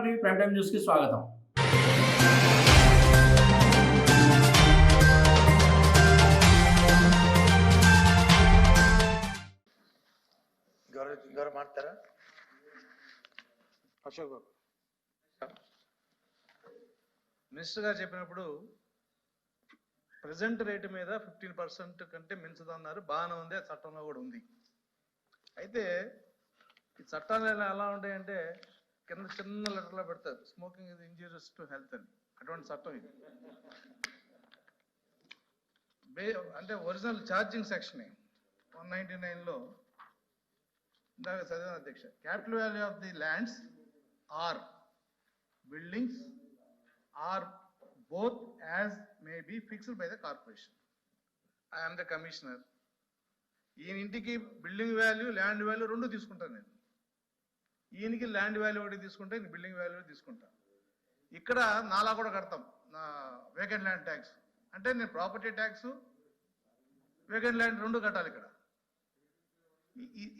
TV prime time news కి స్వాగతం. గౌరవ ಮಾಡ್ತಾರಾ అశోక్ బాబు మినిస్టర్ గారు చెప్పినప్పుడు ప్రెజెంట్ రేటు మీద 15% కంటే మించదన్నారు. బాగానే ఉంది, చట్టంలో కూడా ఉంది. అయితే ఈ చట్టాలు ఎలా ఉంటాయంటే కింద చిన్న లెటర్లో పెడతారు, smoking is injurious to health అని. అటువంటి చట్టం ఇది. అంటే ఒరిజినల్ ఛార్జింగ్ సెక్షన్ 199లో ఇందాక చదివిన అధ్యక్ష, capital value of the lands or buildings or both as may be fixed by the corporation. I am the commissioner. ఈయన ఇంటికి బిల్డింగ్ వాల్యూ ల్యాండ్ వాల్యూ రెండు తీసుకుంటాను నేను. ఈయనకి ల్యాండ్ వాల్యూ ఒకటి తీసుకుంటా, ఈయన బిల్డింగ్ వాల్యూ తీసుకుంటా. ఇక్కడ నాలా కూడా కడతాం, నా వేకెంట్ ల్యాండ్ ట్యాక్స్. అంటే నేను ప్రాపర్టీ ట్యాక్స్ వేకెంట్ ల్యాండ్ రెండు కట్టాలి ఇక్కడ.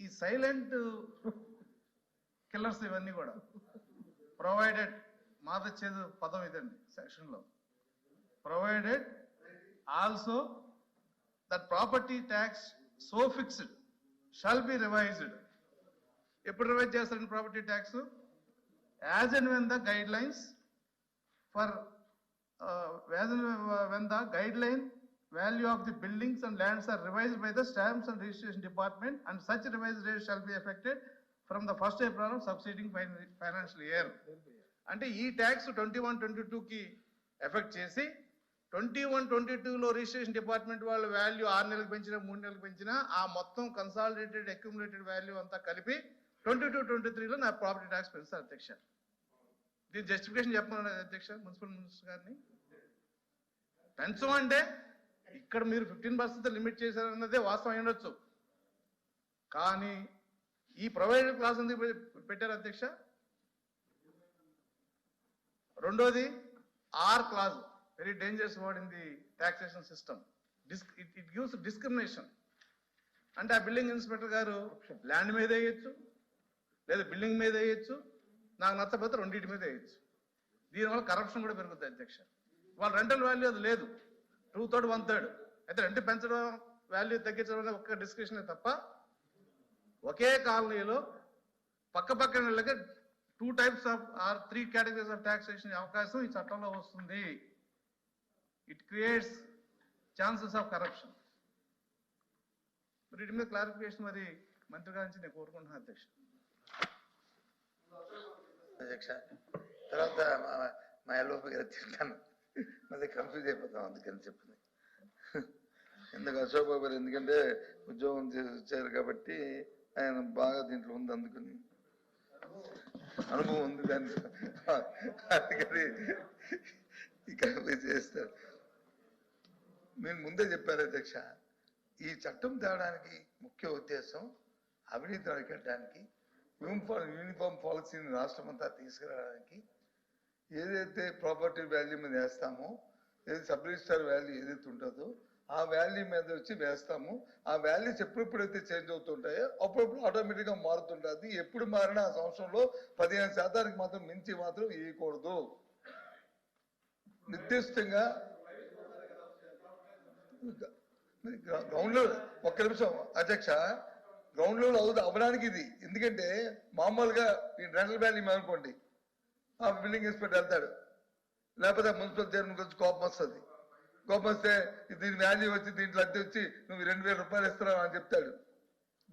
ఈ సైలెంట్ కిల్లర్స్ ఇవన్నీ కూడా ప్రొవైడెడ్, మాదచ్చేది పదం ఇదండి సెక్షన్లో. Provided also that property tax so fixed shall be revised. ఎప్పుడు రివైజ్ చేస్తారండి property tax? As and when the guide lines for when the guideline value of the buildings and lands are revised by the stamps and registration department, and such revised rate shall be effected from the 1st April of succeeding financial year. అంటే ఈ tax 21-22కి effect చేసి 21-22లో registration department వాళ్ళు value 6 నెలలకు పెంచినా 3 నెలలకు పెంచినా ఆ మొత్తం కన్సాలిడేటెడ్ అక్యుములేటెడ్ వాల్యూ అంతా కలిపి 22-23లో నా ప్రాపర్టీ ట్యాక్స్ పెంచుతారు అధ్యక్ష. దీని జస్టిఫికేషన్ చెప్పమన్నా అధ్యక్ష మున్సిపల్ మినిస్టర్ గారిని. పెంచమంటే ఇక్కడ మీరు 15% లిమిట్ చేశారన్నదే వాస్తవం ఉండొచ్చు, కానీ ఈ ప్రొవైడెడ్ క్లాస్ ఎందుకు పెట్టారు అధ్యక్ష? రెండోది or clause, very dangerous word in the taxation system. It gives discrimination. అంటే ఆ బిల్డింగ్ ఇన్స్పెక్టర్ గారు ల్యాండ్ మీద వేయచ్చు, లేదా బిల్డింగ్ మీద వేయచ్చు, నాకు నచ్చకపోతే రెండింటి మీద వేయచ్చు. దీనివల్ల కరప్షన్ కూడా పెరుగుతుంది అధ్యక్ష. వాళ్ళ రెంటల్ వాల్యూ అది లేదు, 2/3 1/3. అయితే రెంట్ పెంచడం వాల్యూ తగ్గించడం అనేది ఒక్క డిస్కషన్ తప్ప ఒకే కాలనీలో పక్క పక్కన 2 types of or 3 categories of taxation అవకాశం ఈ చట్టంలో వస్తుంది. It creates chances of corruption. వీటి మీద క్లారిఫికేషన్ మరి మంత్రి గారి నుంచి నేను కోరుకుంటున్నాను అధ్యక్ష. అధ్యక్ష తర్వాత మా ఎల్ఓపి గారు తింటాను, మళ్ళీ కన్ఫ్యూజ్ అయిపోతాం, అందుకని చెప్పింది. ఎందుకు అశోక్ బాబు గారు, ఎందుకంటే ఉద్యోగం చేశారు కాబట్టి ఆయన బాగా దీంట్లో ఉంది, అందుకని అనుభవం ఉంది దానికి, అందుకని చేస్తారు. మీరు ముందే చెప్పారు అధ్యక్ష, ఈ చట్టం తేవడానికి ముఖ్య ఉద్దేశం అవినీతిని అరికట్టడానికి, యూనిఫామ్ పాలసీని రాష్ట్రం అంతా తీసుకురావడానికి. ఏదైతే ప్రాపర్టీ వాల్యూ మీద వేస్తామో, ఏదైతే సబ్ రిజిస్టర్ వాల్యూ ఏదైతే ఉంటుందో ఆ వాల్యూ మీద వచ్చి వేస్తాము. ఆ వాల్యూస్ ఎప్పుడెప్పుడైతే చేంజ్ అవుతుంటాయో అప్పుడప్పుడు ఆటోమేటిక్గా మారుతుంటుంది. ఎప్పుడు మారినా ఆ సంవత్సరంలో 15% మాత్రం మించి మాత్రం వేయకూడదు. నిర్దిష్టంగా గ్రౌండ్ లో ఒక్క నిమిషం అధ్యక్ష, గ్రౌండ్ లో అవడానికి ఇది. ఎందుకంటే మామూలుగా రెంటల్ వాల్యూ అనుకోండి, ఆ బిల్డింగ్ ఇన్స్పెక్టర్ వెళ్తాడు, లేకపోతే మున్సిపల్ చైర్మన్ వచ్చి కోపం వస్తుంది. కోపం వస్తే దీని వాల్యూ వచ్చి దీంట్లో అద్దె వచ్చి నువ్వు 2,000 రూపాయలు ఇస్తున్నావు అని చెప్తాడు.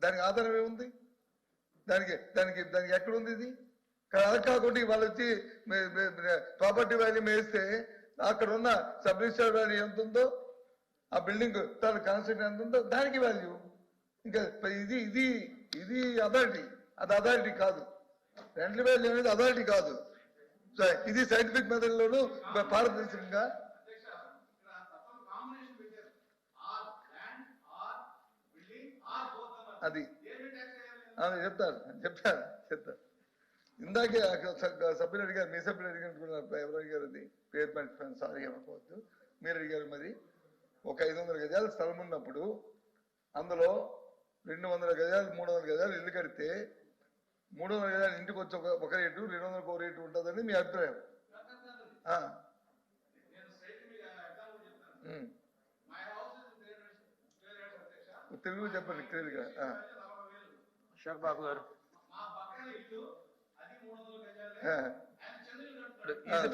దానికి ఆధారం ఏముంది? దానికి దానికి దానికి ఎక్కడుంది ఇది? అలా కాకుండా వాళ్ళు వచ్చి ప్రాపర్టీ వాల్యూ వేస్తే అక్కడ ఉన్న సబ్ రిజిస్టర్ వాల్యూ ఎంత ఉందో, ఆ బిల్డింగ్ తన కన్స్ట్రక్షన్ ఎంత ఉందో దానికి వాల్యూ. ఇంకా ఇది ఇది ఇది అథారిటీ, అది అథారిటీ కాదు. రెంటల్ వాల్యూ అనేది అథారిటీ కాదు. ఇది సైంటిఫిక్ మెథడ్ లోను పారదర్శకంగా అది చెప్తారు. ఇందాకే సభ్యులు అడిగారు, మీ సభ్యులు అడిగారు, ఎవరు అడిగారు? అది పేరు మర్చిపోయాను, సారీ అనుకోవద్దు. మీరు అడిగారు. మరి ఒక 500 గజాల స్థలం ఉన్నప్పుడు అందులో 200 గజాలు 300 గజాలు ఇల్లు కడితే 300 గజాలు ఇంటికి వచ్చి ఒక రేటు, 200 ఒక రేటు ఉంటుందని మీ అభిప్రాయం. తెలుగు చెప్పండి క్లియర్గా. అశోక్ బాబు గారు,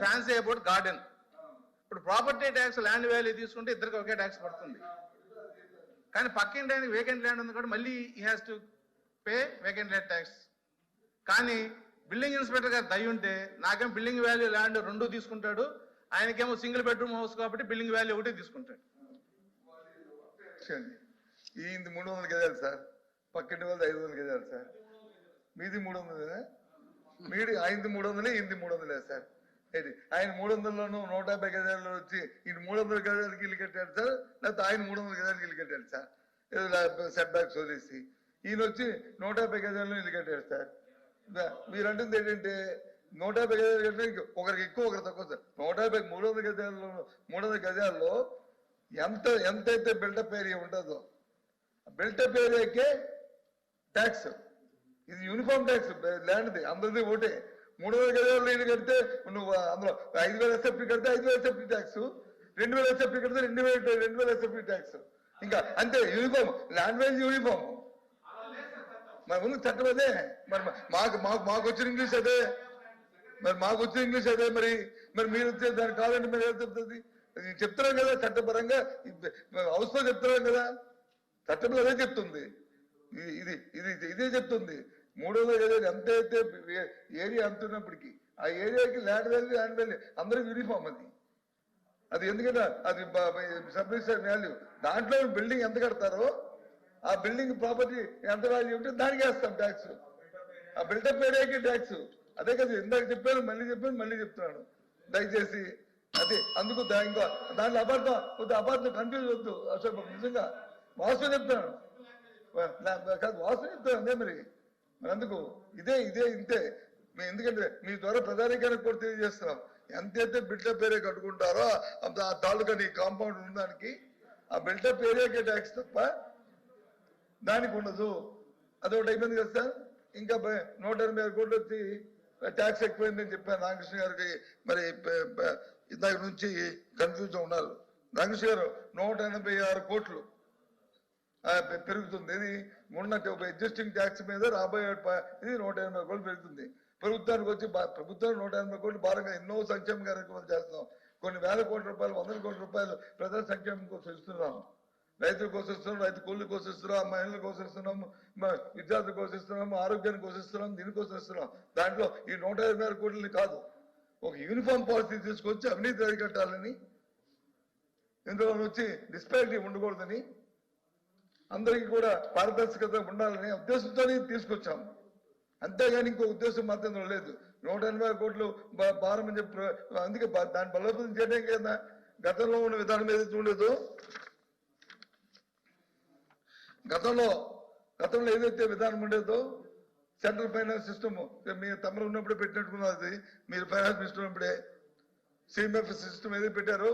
ఫ్యాన్సీ అబౌట్ గార్డెన్. ఇప్పుడు ప్రాపర్టీ ట్యాక్స్, ల్యాండ్ వాల్యూ తీసుకుంటే ఇద్దరికి ఒకే ట్యాక్స్ పడుతుంది. కానీ పక్కింటి ఆయనకి వేకెంట్ ల్యాండ్ ఉంది కూడా మళ్ళీ ఈ has to pay vacant land tax. కానీ బిల్డింగ్ ఇన్స్పెక్టర్ గారు దయ ఉంటే నాకేం బిల్డింగ్ వాల్యూ ల్యాండ్ రెండు తీసుకుంటాడు, ఆయనకేమో సింగిల్ బెడ్రూమ్ హౌస్ కాబట్టి బిల్డింగ్ వాల్యూ ఒకటి తీసుకుంటాడు. ఈ 300 గజాలు సార్, పక్కింటి వాళ్ళది 500 గజాలు సార్, మీది 300, మీది ఆయనది 300, ఇంది 300 సార్. ఆయన 300లోనూ 150 గజాల్లో వచ్చి ఈయన 300 గజాలకి ఇల్లు కట్టాడు సార్, లేకపోతే ఆయన 300 గజాలకి ఇల్లు కట్టాడు సార్, ఏదో సెట్ బ్యాక్స్ వదిలేసి. ఈయన వచ్చి 150 గజాల్లో ఇల్లు కట్టాడు సార్. మీరు అంటుంది ఏంటంటే 150 గజాలు కట్టిన ఒకరికి ఎక్కువ ఒకరు తక్కువ సార్. 150 300 గజాల్లో ఎంతైతే బిల్డప్ ఏరియా ఉంటుందో బిల్డప్ ఏరియాకే ట్యాక్స్. ఇది యూనిఫామ్ ట్యాక్స్ ల్యాండ్ది, అందరిది ఒకటే. 300 గజాల్లో ఇల్లు కడితే నువ్వు అందులో 5,000 ఎస్ఎఫ్టీ కడితే 5,000 ఎస్ఎఫ్టీ ట్యాక్స్, 2,000 ఎస్ఎఫ్టీ కడితే 2,000 ఎస్ఎఫ్టీ ట్యాక్స్. ఇంకా అంతే, యూనిఫామ్ ల్యాండ్ వైజ్ యూనిఫామ్. మరి ముందు చట్టం అదే. మరి మాకు వచ్చిన ఇంగ్లీష్ అదే, మరి మాకు వచ్చిన ఇంగ్లీష్ అదే. మరి మీరు వచ్చే దానికి కాదండి, మరి ఏం చెప్తుంది? చెప్తున్నాం కదా చట్టపరంగా, హౌస్ లో చెప్తున్నాం కదా, చట్టంలో అదే చెప్తుంది. ఇదే చెప్తుంది. 300 గజాలు ఎంతైతే ఏరియా అంటున్నప్పటికీ ఆ ఏరియాకి ల్యాండ్ వాల్యూ అందరూ యూనిఫామ్. అది ఎందుకంటే అది సబ్ రిజిస్టర్ వాల్యూ. దాంట్లో బిల్డింగ్ ఎంత కడతారో ఆ బిల్డింగ్ ప్రాపర్టీ ఎంత వాల్యూ ఉంటే దానికి వేస్తాం ట్యాక్స్. ఆ బిల్డప్ ఏరియాకి ట్యాక్స్. అదే కదా ఇందాక చెప్పాను, మళ్ళీ చెప్తున్నాను. దయచేసి అదే అందుకు ఇంకా దాంట్లో అపార్థం కన్ఫ్యూజ్ వద్దు. అసలు నిజంగా వాస్తవం చెప్తున్నాను కాదు, వాస్తవం చెప్తాను. అదే మరి అందుకు ఇదే ఇంతే. ఎందుకంటే మీ ద్వారా ప్రధానికానికి కూడా తెలియజేస్తున్నాం. ఎంతైతే బిల్డప్ ఏరియా కట్టుకుంటారో ఆ తాలూకా నీ కాంపౌండ్ ఉన్నదానికి ఆ బిల్డప్ ఏరియాకే ట్యాక్స్ తప్ప దానికి ఉండదు. అదొకటి అయిపోయింది కదా సార్. ఇంకా 180 కోట్లు వచ్చి ట్యాక్స్ ఎక్కువైందని చెప్పాను రామకృష్ణ గారికి. మరి ఇందాక నుంచి కన్ఫ్యూజ్ ఉన్నారు. రామకృష్ణ గారు 186 కోట్లు పెరుగుతుంది. ఇది ఉన్నట్టు ఎగ్జిస్టింగ్ ట్యాక్స్ మీద రాబోయే ఇది 180 కోట్లు పెరుగుతుంది. ప్రభుత్వానికి వచ్చి ప్రభుత్వానికి 180 కోట్లు భారంగా ఎన్నో సంక్షేమ కార్యక్రమాలు చేస్తున్నాం. కొన్ని వేల కోట్ల రూపాయలు, 100 కోట్ల రూపాయలు ప్రజా సంక్షేమం కోసం ఇస్తున్నాం. రైతుల కోసం ఇస్తున్నాం, రైతు కూలీల కోసం ఇస్తున్నాం, మహిళల కోసం ఇస్తున్నాం, విద్యార్థుల కోసం ఇస్తున్నాం, ఆరోగ్యాన్ని కోసం ఇస్తున్నాం, దీనికోసం ఇస్తున్నాం. దాంట్లో ఈ 126 కోట్లని కాదు, ఒక యూనిఫామ్ పాలసీ తీసుకొచ్చి అవినీతి అరికట్టాలని, ఇందులో వచ్చి డిస్పారిటీ ఉండకూడదని, అందరికీ కూడా పారదర్శకత ఉండాలనే ఉద్దేశంతోనే తీసుకొచ్చాం. అంతేగాని ఇంకో ఉద్దేశం మాత్రం లేదు. 180 కోట్లు భారం అని చెప్పి అందుకే దాన్ని బలోపేతం చేయడం కదా. గతంలో ఉన్న విధానం ఏదైతే ఉండేదో, గతంలో ఏదైతే విధానం ఉండేదో సెంట్రల్ ఫైనాన్స్ సిస్టమ్ మీరు తమరు ఉన్నప్పుడే పెట్టినట్టుకున్నది. మీరు ఫైనాన్స్ మినిస్టర్ ఉన్నప్పుడే సిఎంఎఫ్ సిస్టమ్ ఏదైతే పెట్టారో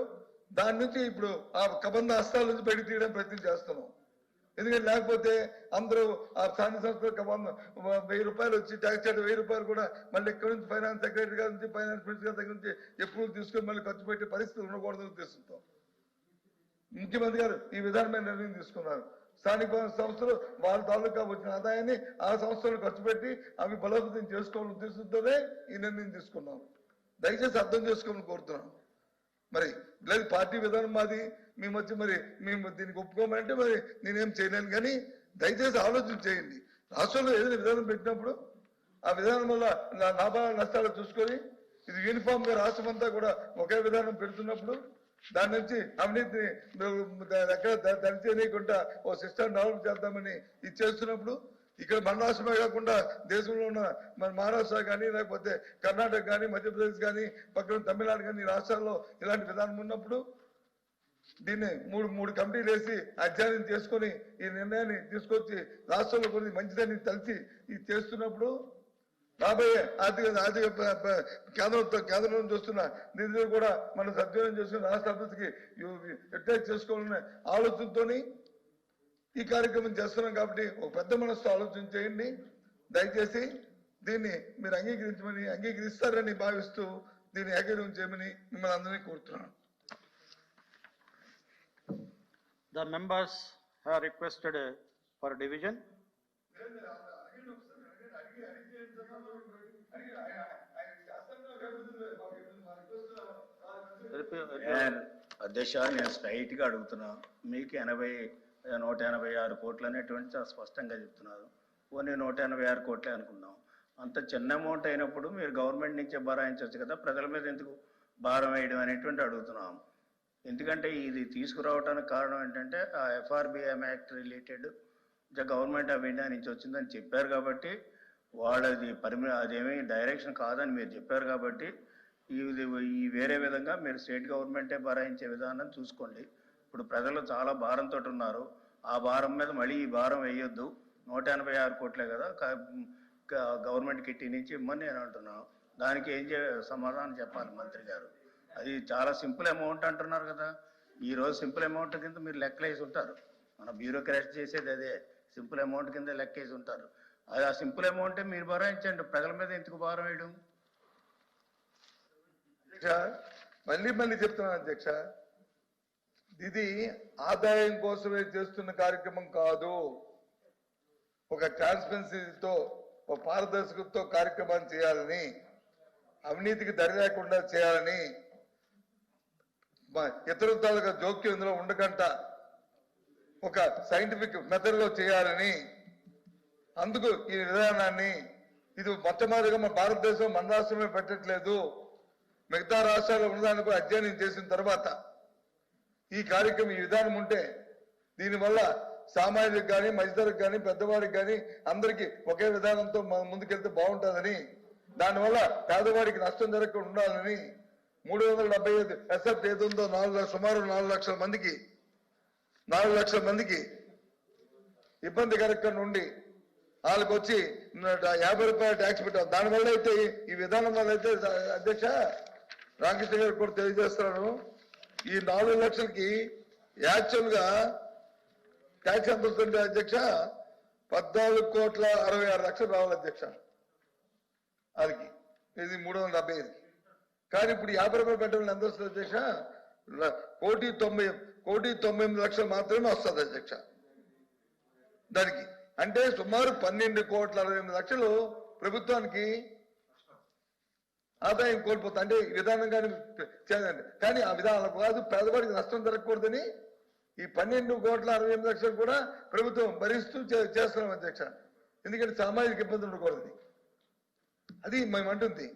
దాని నుంచి ఇప్పుడు ఆ కబంధ హస్తాల నుంచి బయటకు తీయడం ప్రయత్నం చేస్తున్నాం. ఎందుకంటే లేకపోతే అందరూ ఆ స్థానిక సంస్థలు 1000 రూపాయలు వచ్చి ట్యాక్స్ చేయడం, 1000 రూపాయలు కూడా మళ్ళీ ఎక్కడి నుంచి ఫైనాన్స్ సెక్రటరీ గారి నుంచి, ఫైనాన్స్ మినిస్టర్ గారి దగ్గర నుంచి ఎప్పుడు తీసుకొని మళ్ళీ ఖర్చు పెట్టే పరిస్థితి ఉండకూడదని ఉద్దేశంతో ముఖ్యమంత్రి గారు ఈ విధానమైన నిర్ణయం తీసుకున్నారు. స్థానిక సంస్థలు వాళ్ళ తాలూకా వచ్చిన ఆదాయాన్ని ఆ సంస్థలు ఖర్చు పెట్టి అవి బలోపేతం చేసుకోవాలని ఉద్దేశంతోనే ఈ నిర్ణయం తీసుకున్నాం. దయచేసి అర్థం చేసుకోమని కోరుతున్నాం. మరి లేదు పార్టీ విధానం మాది, మేము వచ్చి మరి మేము దీనికి ఒప్పుకోమంటే మరి నేనేం చేయలేను. కానీ దయచేసి ఆలోచన చేయండి. రాష్ట్రంలో ఏదైనా విధానం పెట్టినప్పుడు ఆ విధానం వల్ల లాభ నష్టాలు చూసుకొని ఇది యూనిఫామ్ గా రాష్ట్రం అంతా కూడా ఒకే విధానం పెడుతున్నప్పుడు దాని నుంచి అవినీతిని ఎక్కడ దరిచేయకుండా ఓ సిస్టమ్ డెవలప్ చేద్దామని ఇది చేస్తున్నప్పుడు ఇక్కడ మన రాష్ట్రమే కాకుండా దేశంలో ఉన్న మన మహారాష్ట్ర కానీ, లేకపోతే కర్ణాటక కానీ, మధ్యప్రదేశ్ కానీ, పక్కన తమిళనాడు కానీ రాష్ట్రాల్లో ఇలాంటి విధానం ఉన్నప్పుడు దీన్ని మూడు కమిటీలు వేసి అధ్యయనం చేసుకొని ఈ నిర్ణయాన్ని తీసుకొచ్చి రాష్ట్రంలో కొన్ని మంచిదని తెలిసి ఇది చేస్తున్నప్పుడు రాబోయే ఆర్థిక కేంద్రం నుంచి వస్తున్న నిధులు కూడా మనం సద్వినియోగం చేసుకుని రాష్ట్ర అభివృద్ధికి యూటిలైజ్ చేసుకోవాలనే ఆలోచనతోని ఈ కార్యక్రమం చేస్తున్నాం. కాబట్టి ఒక పెద్ద మనసుతో ఆలోచన చేయండి. దయచేసి దీన్ని మీరు అంగీకరిస్తారని భావిస్తూ దీన్ని ఏకీకరణ చేయమని మిమ్మల్ని అందరినీ కోరుతున్నాను. The members have requested for division. అధ్యక్ష, నేను స్ట్రైట్ గా అడుగుతున్నా, మీకు 186 కోట్లు అనేటువంటి చాలా స్పష్టంగా చెప్తున్నారు. పోనీ 186 కోట్లే అనుకున్నాం. అంత చిన్న అమౌంట్ అయినప్పుడు మీరు గవర్నమెంట్ నుంచే భరాయించవచ్చు కదా, ప్రజల మీద ఎందుకు భారం వేయడం అనేటువంటి అడుగుతున్నాం. ఎందుకంటే ఇది తీసుకురావడానికి కారణం ఏంటంటే ఆ FRBM act related government of India నుంచి వచ్చిందని చెప్పారు కాబట్టి, వాళ్ళది అదేమీ డైరెక్షన్ కాదని మీరు చెప్పారు కాబట్టి ఈ వేరే విధంగా మీరు స్టేట్ గవర్నమెంటే భరాయించే విధానం చూసుకోండి. ఇప్పుడు ప్రజలు చాలా భారంతో ఉన్నారు. ఆ భారం మీద మళ్ళీ ఈ భారం వేయొద్దు. 186 కోట్లే కదా గవర్నమెంట్ కిట్టి నుంచి ఇమ్మని నేను అంటున్నాను. దానికి సమాధానం చెప్పాలి మంత్రి గారు. అది చాలా సింపుల్ అమౌంట్ అంటున్నారు కదా. ఈ రోజు సింపుల్ అమౌంట్ కింద మీరు లెక్కలేసి ఉంటారు. మన బ్యూరోక్రాట్ చేసేది అదే, సింపుల్ అమౌంట్ కింద లెక్కేసి ఉంటారు. అది ఆ సింపుల్ అమౌంటే మీరు భరాయించండి, ప్రజల మీద ఎందుకు భారం వేయడం? మళ్ళీ చెప్తున్నాను అధ్యక్ష, ఇది ఆదాయం కోసమే చేస్తున్న కార్యక్రమం కాదు. ఒక ట్రాన్స్పరెన్సీతో, ఒక పారదర్శకతతో కార్యక్రమాన్ని చేయాలని, అవినీతికి దరి లేకుండా చేయాలని, ఇతర తాలూకా జోక్యం ఇందులో ఉండకుండా ఒక సైంటిఫిక్ మెథడ్ లో చేయాలని, అందుకు ఈ విధానాన్ని ఇది మొట్టమొదటిగా మన భారతదేశం మన రాష్ట్రమే పెట్టట్లేదు, మిగతా రాష్ట్రాల్లో ఉన్నదాన్ని కూడా అధ్యయనం చేసిన తర్వాత ఈ కార్యక్రమం ఈ విధానం ఉంటే దీనివల్ల సామాన్యులకు కానీ, మధ్యతరకు కానీ, పెద్దవాడికి కానీ అందరికీ ఒకే విధానంతో ముందుకెళ్తే బాగుంటుందని, దానివల్ల పేదవాడికి నష్టం జరగకుండా ఉండాలని 375 ఎస్ఎఫ్ ఏదుందో సుమారు 4 లక్షల మందికి ఇబ్బంది కలగకుండా ఉండి వాళ్ళకి వచ్చి 50 రూపాయలు ట్యాక్స్ పెట్టాం. దానివల్ల అయితే ఈ విధానం వల్ల అయితే అధ్యక్ష రామకృష్ణ గారు కూడా తెలియజేస్తున్నాను, ఈ 4 లక్షలకి యాక్చువల్ గా ట్యాక్స్ ఎంత వస్తుంది అధ్యక్ష? 14,66,00,000 రావాలి అధ్యక్ష. అది ఇది 375. కానీ ఇప్పుడు 50 రూపాయలు పెట్టడం ఎంత వస్తుంది అధ్యక్ష? 1,90,00,000 మాత్రమే వస్తుంది అధ్యక్ష. దానికి అంటే సుమారు 12,68,00,000 ప్రభుత్వానికి ఆదాయం కోల్పోతుంది. అంటే ఈ విధానం కానీ ఆ విధానం కాదు, పేదవాడికి నష్టం జరగకూడదని ఈ 12,68,00,000 కూడా ప్రభుత్వం భరిస్తూ చేస్తున్నాం అధ్యక్ష. ఎందుకంటే సామాజిక ఇబ్బంది ఉండకూడదు. అది మేము అంటుంది.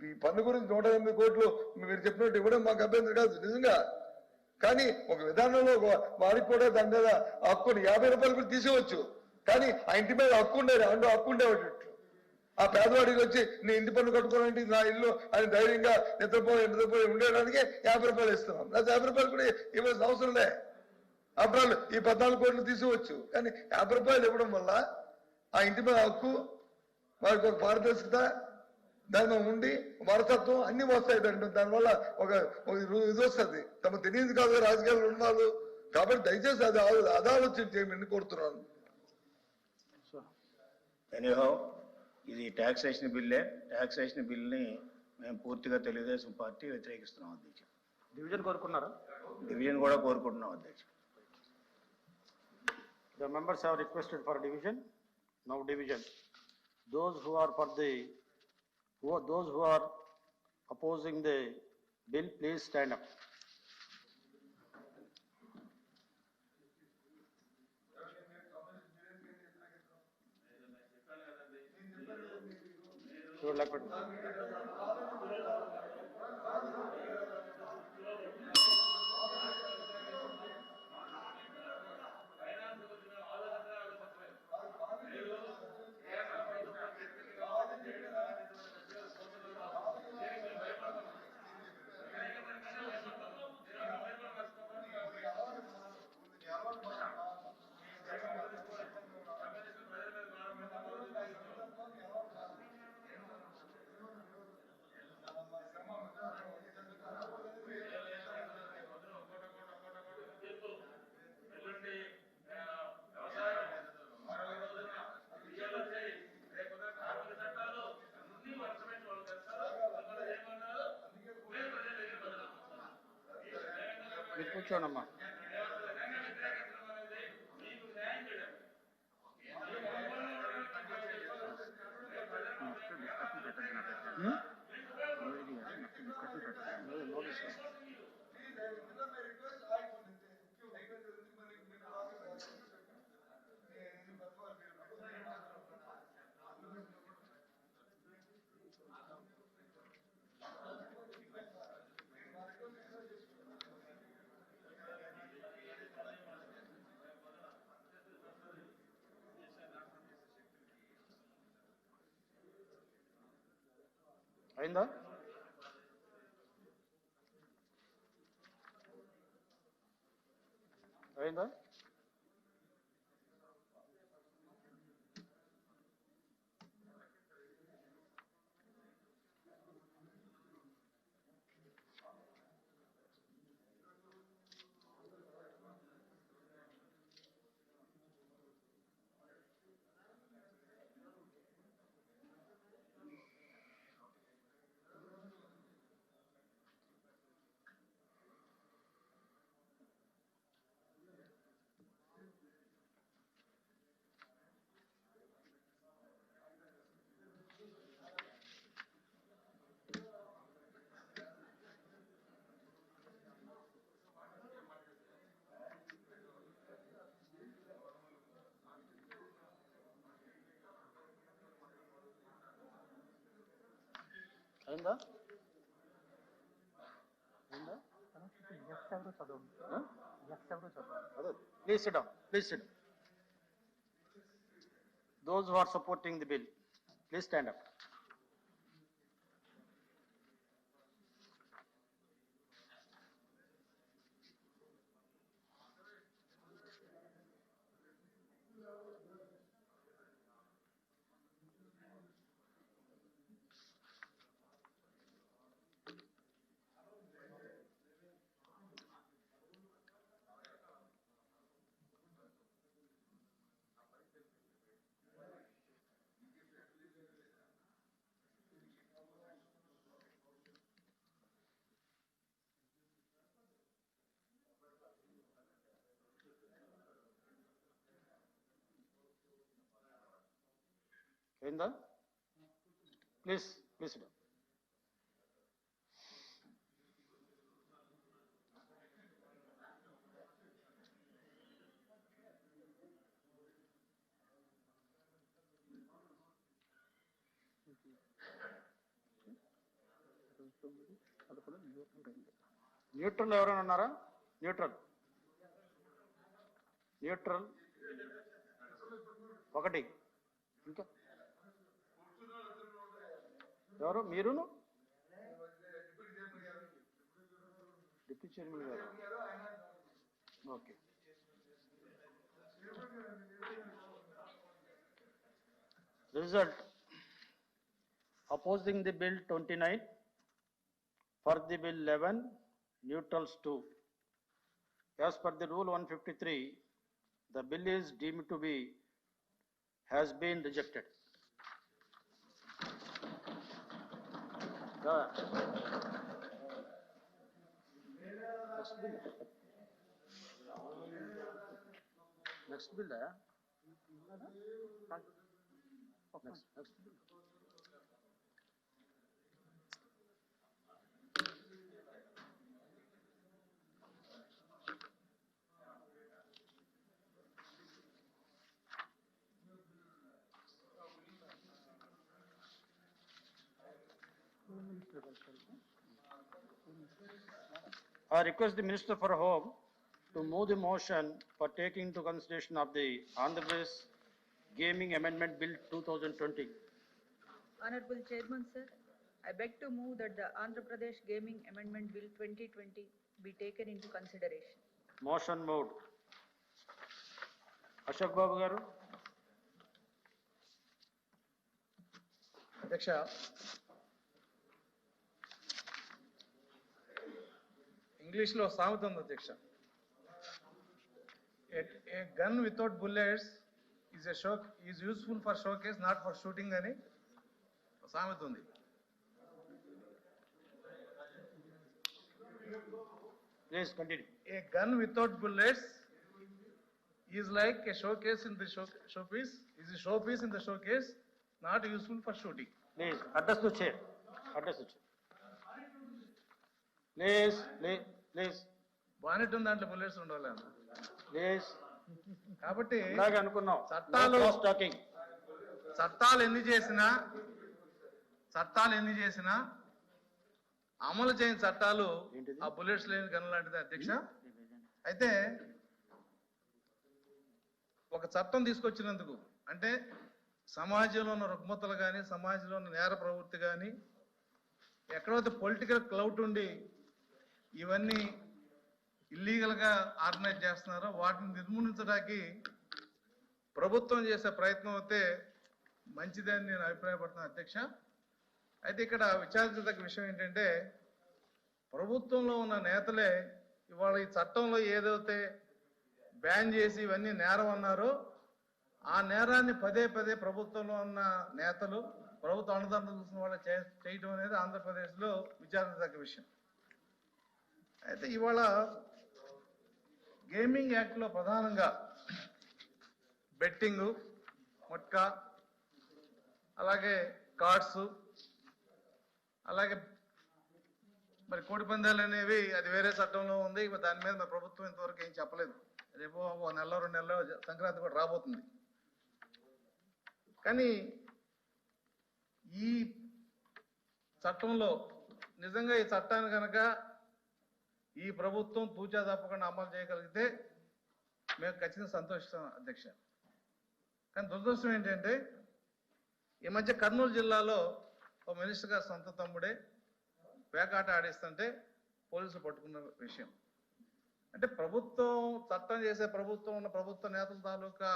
ఈ పన్ను గురించి 108 కోట్లు మీరు చెప్పినట్టు ఇవ్వడం మాకు అభ్యంతరం కాదు నిజంగా. కానీ ఒక విధానంలో వారికి కూడా దాని మీద హక్కుని 50 రూపాయలు కూడా తీసేవచ్చు. కానీ ఆ ఇంటి మీద హక్కు ఉండేటట్లు ఆ పేదవాడికి వచ్చి నీ ఇంటి పన్ను కట్టుకోవాలంటే నా ఇల్లు అని ధైర్యంగా నిద్రపోయి ఉండేదానికి 50 రూపాయలు ఇస్తున్నాం. లేదా 50 రూపాయలు కూడా ఇవ్వాల్సిన అవసరం లే. అప్పుడు ఈ 14 కోట్లు తీసుకోవచ్చు. కానీ 50 రూపాయలు ఇవ్వడం వల్ల ఆ ఇంటి మీద హక్కు, వారికి ఒక పారదర్శకత, దాని ఉండి వారసత్వం అన్ని వస్తాయి. దానివల్ల ఒక ఇది వస్తుంది. తమ తెలియదు కాదు రాజకీయాలు ఉన్నారు కాబట్టి దయచేసి అది ఆలోచన చేయమని కోరుతున్నాను. ఎనీహౌ ఇది ట్యాక్సేషన్ బిల్లే. ట్యాక్సేషన్ బిల్ని మేము పూర్తిగా తెలుగుదేశం పార్టీ వ్యతిరేకిస్తున్నాం అధ్యక్ష. డివిజన్ కోరుకున్నారా? డివిజన్ కూడా కోరుకుంటున్నాం అధ్యక్ష. The members have requested for division. Now division. Those who are opposing the bill, please stand up. So, మీరు కూర్చోండి అమ్మా. అయిందా? అయిందా? అయిందా? అయిందా? అదే. Please sit down. Please sit down. Those who are supporting the bill, please stand up. అయిందా? Please sit down. Neutral ఎవరైనా ఉన్నారా? న్యూట్రల్ ఒకటి. ఇంకా ఎవరు? మీరును డిప్యూటీ చైర్మన్ గారు. Okay. Result opposing the bill 29, for the bill 11, neutrals 2. As per the rule 153, the bill is deemed to be has been rejected. Next bill. Next bill. I request the Minister for Home to move the motion for taking into consideration of the Andhra Pradesh Gaming Amendment Bill 2020. Honorable Chairman, sir, I beg to move that the Andhra Pradesh Gaming Amendment Bill 2020 be taken into consideration. Motion moved. Ashok Babu garu. అధ్యక్ష, ఇంగ్లీష్లో సామెత ఉంది అధ్యక్ష. A gun without bullets is useful for showcase not for shooting అని సామెత ఉంది. Please continue. A gun without bullets is like a showcase in the showpiece, is a showpiece in the showcase, not useful for shooting. Please, address the chair. Address the chair. Please, bonnet ఉన్న దాంట్లో bullets ఉండాలి అన్న. please. కాబట్టి ఇలాగే అనుకున్నాం. చట్టాలు- No cross talking. చట్టాలు ఎన్ని చేసినా అమలు చేయని చట్టాలు ఏంటిది? ఆ బుల్లెట్స్ లేని గన్ లాంటిది అధ్యక్ష. అయితే ఒక చట్టం తీసుకొచ్చినందుకు అంటే సమాజంలో ఉన్న రుగ్మతలు కానీ సమాజంలో ఉన్న నేర ప్రవృత్తి కానీ ఎక్కడైతే పొలిటికల్ క్లౌట్ ఉండి ఇవన్నీ ఇల్లీగల్గా ఆర్గనైజ్ చేస్తున్నారో వాటిని నిర్మూలించడానికి ప్రభుత్వం చేసే ప్రయత్నం అయితే మంచిదని నేను అభిప్రాయపడుతున్నాను అధ్యక్ష. అయితే ఇక్కడ విచారించదగ్గ విషయం ఏంటంటే ప్రభుత్వంలో ఉన్న నేతలే ఇవాళ ఈ చట్టంలో ఏదైతే బ్యాన్ చేసి ఇవన్నీ నేరం అన్నారో ఆ నేరాన్ని పదే పదే ప్రభుత్వంలో ఉన్న నేతలు ప్రభుత్వ అనుదానం చూసిన వాళ్ళు చేయటం అనేది ఆంధ్రప్రదేశ్లో విచారించదగ్గ విషయం. అయితే ఇవాళ గేమింగ్ యాక్ట్లో ప్రధానంగా బెట్టింగు, ముట్కా, అలాగే కార్డ్స్, అలాగే మరి కోడి పందాలు అనేవి అది వేరే చట్టంలో ఉంది. దాని మీద మరి ప్రభుత్వం ఇంతవరకు ఏం చెప్పలేదు. రేపు ఒక నెలలో 2 నెలలో సంక్రాంతి కూడా రాబోతుంది. కానీ ఈ చట్టంలో నిజంగా ఈ చట్టాన్ని కనుక ఈ ప్రభుత్వం తూచా తప్పకుండా అమలు చేయగలిగితే మేము ఖచ్చితంగా సంతోషిస్తాం అధ్యక్ష. కానీ దురదృష్టం ఏంటంటే ఈ మధ్య కర్నూలు జిల్లాలో ఒక మినిస్టర్ గారు సొంత తమ్ముడే పేకాట ఆడిస్తుంటే పోలీసులు పట్టుకున్న విషయం. అంటే ప్రభుత్వం చట్టం చేసే ప్రభుత్వం ఉన్న ప్రభుత్వ నేతల తాలూకా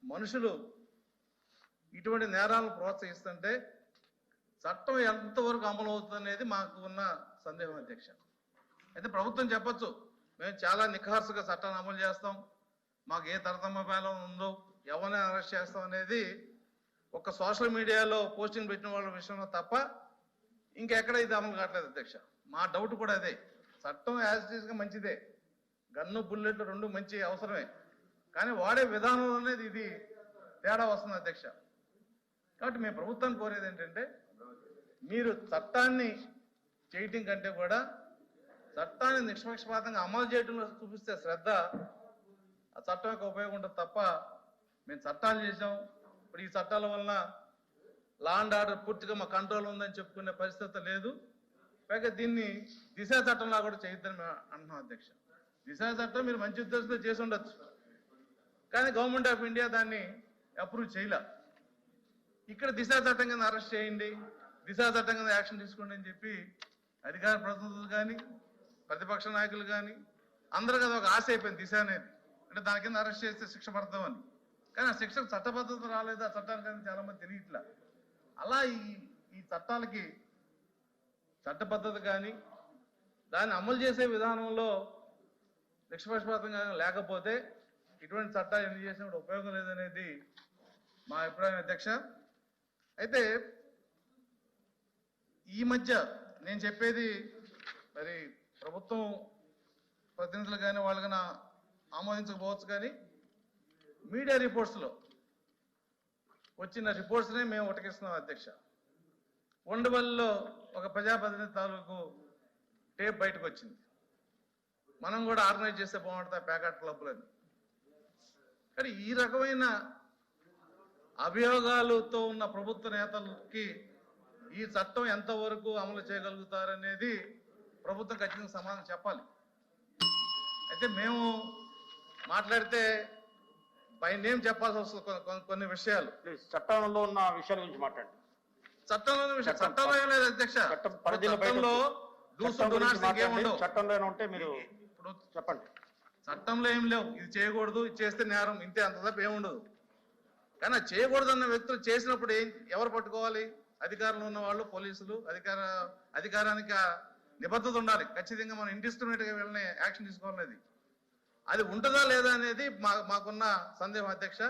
మనుషులు ఇటువంటి నేరాలను ప్రోత్సహిస్తుంటే చట్టం ఎంతవరకు అమలు అవుతుంది అనేది మాకు ఉన్న సందేహం అధ్యక్ష. అయితే ప్రభుత్వం చెప్పొచ్చు మేము చాలా నిఖార్సుగా చట్టాన్ని అమలు చేస్తాం, మాకు ఏ తరతమ్మ బేలం ఉందో ఎవరిని అరెస్ట్ చేస్తాం అనేది ఒక సోషల్ మీడియాలో పోస్టింగ్ పెట్టిన వాళ్ళ విషయంలో తప్ప ఇంకెక్కడ ఇది అమలు కావట్లేదు అధ్యక్ష. మా డౌట్ కూడా అదే. చట్టం యాజ్ ఇట్ ఈస్గా మంచిదే, గన్ను బుల్లెట్లు 2 మంచి అవసరమే, కానీ వాడే విధానం అనేది ఇది తేడా వస్తుంది అధ్యక్ష. కాబట్టి మేము ప్రభుత్వాన్ని కోరేది ఏంటంటే మీరు చట్టాన్ని చేయటం కంటే కూడా చట్టాన్ని నిష్పక్షపాతంగా అమలు చేయడంలో చూపిస్తే శ్రద్ధ ఆ చట్టం యొక్క ఉపయోగం ఉంటుంది తప్ప మేము చట్టాలు చేసాం ఇప్పుడు ఈ చట్టాల వలన లా అండ్ ఆర్డర్ పూర్తిగా మా కంట్రోల్ ఉందని చెప్పుకునే పరిస్థితి లేదు. పైగా దీన్ని దిశా చట్టంలా కూడా చేయొద్దని మేము అంటున్నాం అధ్యక్ష. దిశా చట్టం మీరు మంచి ఉద్దేశంతో చేసి ఉండొచ్చు, కానీ గవర్నమెంట్ ఆఫ్ ఇండియా దాన్ని అప్రూవ్ చేయలే. ఇక్కడ దిశా చట్టం కింద అరెస్ట్ చేయండి, దిశా చట్టం కింద యాక్షన్ తీసుకోండి అని చెప్పి అధికార ప్రతినిధులు కానీ ప్రతిపక్ష నాయకులు కానీ అందరూ కదా ఒక ఆశ అయిపోయింది దిశ అనేది. అంటే దాని కింద అరెస్ట్ చేస్తే శిక్ష పడతామని. కానీ ఆ శిక్షకు చట్టబద్ధత రాలేదు, ఆ చట్టానికి చాలా మంది తెలియట్లా. అలా ఈ చట్టాలకి చట్టబద్ధత కానీ దాన్ని అమలు చేసే విధానంలో నిష్పక్షపాతంగా లేకపోతే ఇటువంటి చట్టాలు ఎన్ని చేసినప్పుడు ఉపయోగం లేదనేది మా అభిప్రాయం అధ్యక్ష. అయితే ఈ మధ్య నేను చెప్పేది మరి ప్రభుత్వం ప్రతినిధులు కానీ వాళ్ళు కానీ ఆమోదించకపోవచ్చు, కానీ మీడియా రిపోర్ట్స్లో వచ్చిన రిపోర్ట్స్నే మేము ఉటకిస్తున్నాం అధ్యక్ష. ఉండవల్లిలో ఒక ప్రజాప్రతినిధి తాలూకు టేప్ బయటకు వచ్చింది, మనం కూడా ఆర్గనైజ్ చేస్తే బాగుంటుంది ప్యాకెట్ క్లబ్లని. కానీ ఈ రకమైన అభియోగాలతో ఉన్న ప్రభుత్వ నేతలకి ఈ చట్టం ఎంతవరకు అమలు చేయగలుగుతారనేది ప్రభుత్వం ఖచ్చితంగా సమాధానం చెప్పాలి. అయితే మేము మాట్లాడితే పై నేమ్ చెప్పాల్సి వస్తుంది కొన్ని విషయాలు. ప్లీజ్ చట్టంలో ఉన్న విషయాల గురించి మాట్లాడండి. చట్టంలో విషయం చట్టంలో ఏం లేదు అధ్యక్ష. చట్టంలో చట్టంలో ఉంటే మీరు ఇప్పుడు చెప్పండి. చట్టంలో ఏం లేవు, ఇది చేయకూడదు, ఇది చేస్తే నేరం, ఇంతే, అంత తప్ప ఏముండదు. కానీ అది చేయకూడదన్న వ్యక్తులు చేసినప్పుడు ఎవరు పట్టుకోవాలి? అధికారంలో ఉన్న వాళ్ళు, పోలీసులు. అధికారానికి నిబద్ధత ఉండాలి, ఖచ్చితంగా మనం ఇండిస్క్రిమినేట్గా వెళ్ళిన యాక్షన్ తీసుకోవాలనేది. అది ఉంటుందా లేదా అనేది మాకున్న సందేహం అధ్యక్ష.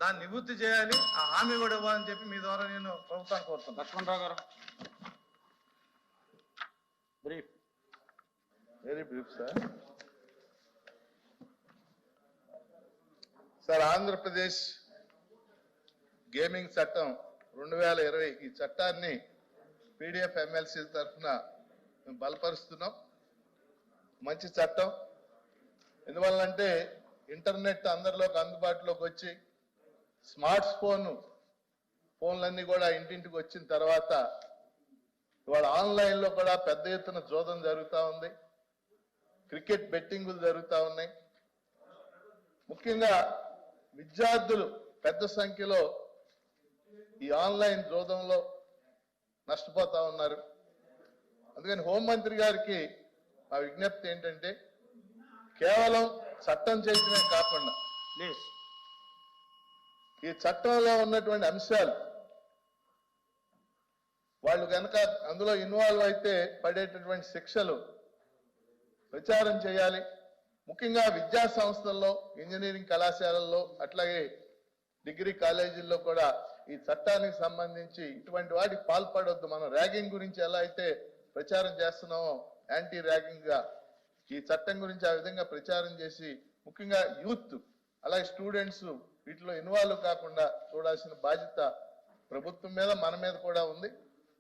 దాన్ని నివృత్తి చేయాలి, ఆ హామీ కూడా ఇవ్వాలని చెప్పి మీ ద్వారా నేను ప్రభుత్వాన్ని కోరుతున్నాను. లక్ష్మణరావు గారు brief. Very brief sir. Sir, Andhra Pradesh gaming చట్టం 2020 ఈ చట్టాన్ని పీడిఎఫ్ ఎమ్మెల్సీ తరఫున మేము బలపరుస్తున్నాం. మంచి చట్టం. ఎందువల్లంటే ఇంటర్నెట్ అందరిలోకి అందుబాటులోకి వచ్చి స్మార్ట్ ఫోన్లన్నీ కూడా ఇంటింటికి వచ్చిన తర్వాత ఇవాళ ఆన్లైన్లో కూడా పెద్ద ఎత్తున జోదం జరుగుతూ ఉంది. క్రికెట్ బెట్టింగులు జరుగుతూ ఉన్నాయి. ముఖ్యంగా విద్యార్థులు పెద్ద సంఖ్యలో ఈ ఆన్లైన్ జోదంలో నష్టపోతా ఉన్నారు. అందుకని హోంమంత్రి గారికి మా విజ్ఞప్తి ఏంటంటే కేవలం చట్టం చేయడమే కాకుండా ప్లీజ్. ఈ చట్టంలో ఉన్నటువంటి అంశాలు వాళ్ళు కనుక అందులో ఇన్వాల్వ్ అయితే పడేటటువంటి శిక్షలు ప్రచారం చేయాలి. ముఖ్యంగా విద్యా సంస్థల్లో, ఇంజనీరింగ్ కళాశాలల్లో, అట్లాగే డిగ్రీ కాలేజీల్లో కూడా ఈ చట్టానికి సంబంధించి ఇటువంటి వాటికి పాల్పడొద్దు. మనం ర్యాగింగ్ గురించి ఎలా అయితే ప్రచారం చేస్తున్నామో యాంటీ ర్యాగింగ్ గా ఈ చట్టం గురించి ఆ విధంగా ప్రచారం చేసి ముఖ్యంగా యూత్ అలాగే స్టూడెంట్స్ వీటిలో ఇన్వాల్వ్ కాకుండా చూడాల్సిన బాధ్యత ప్రభుత్వం మీద, మన మీద కూడా ఉంది.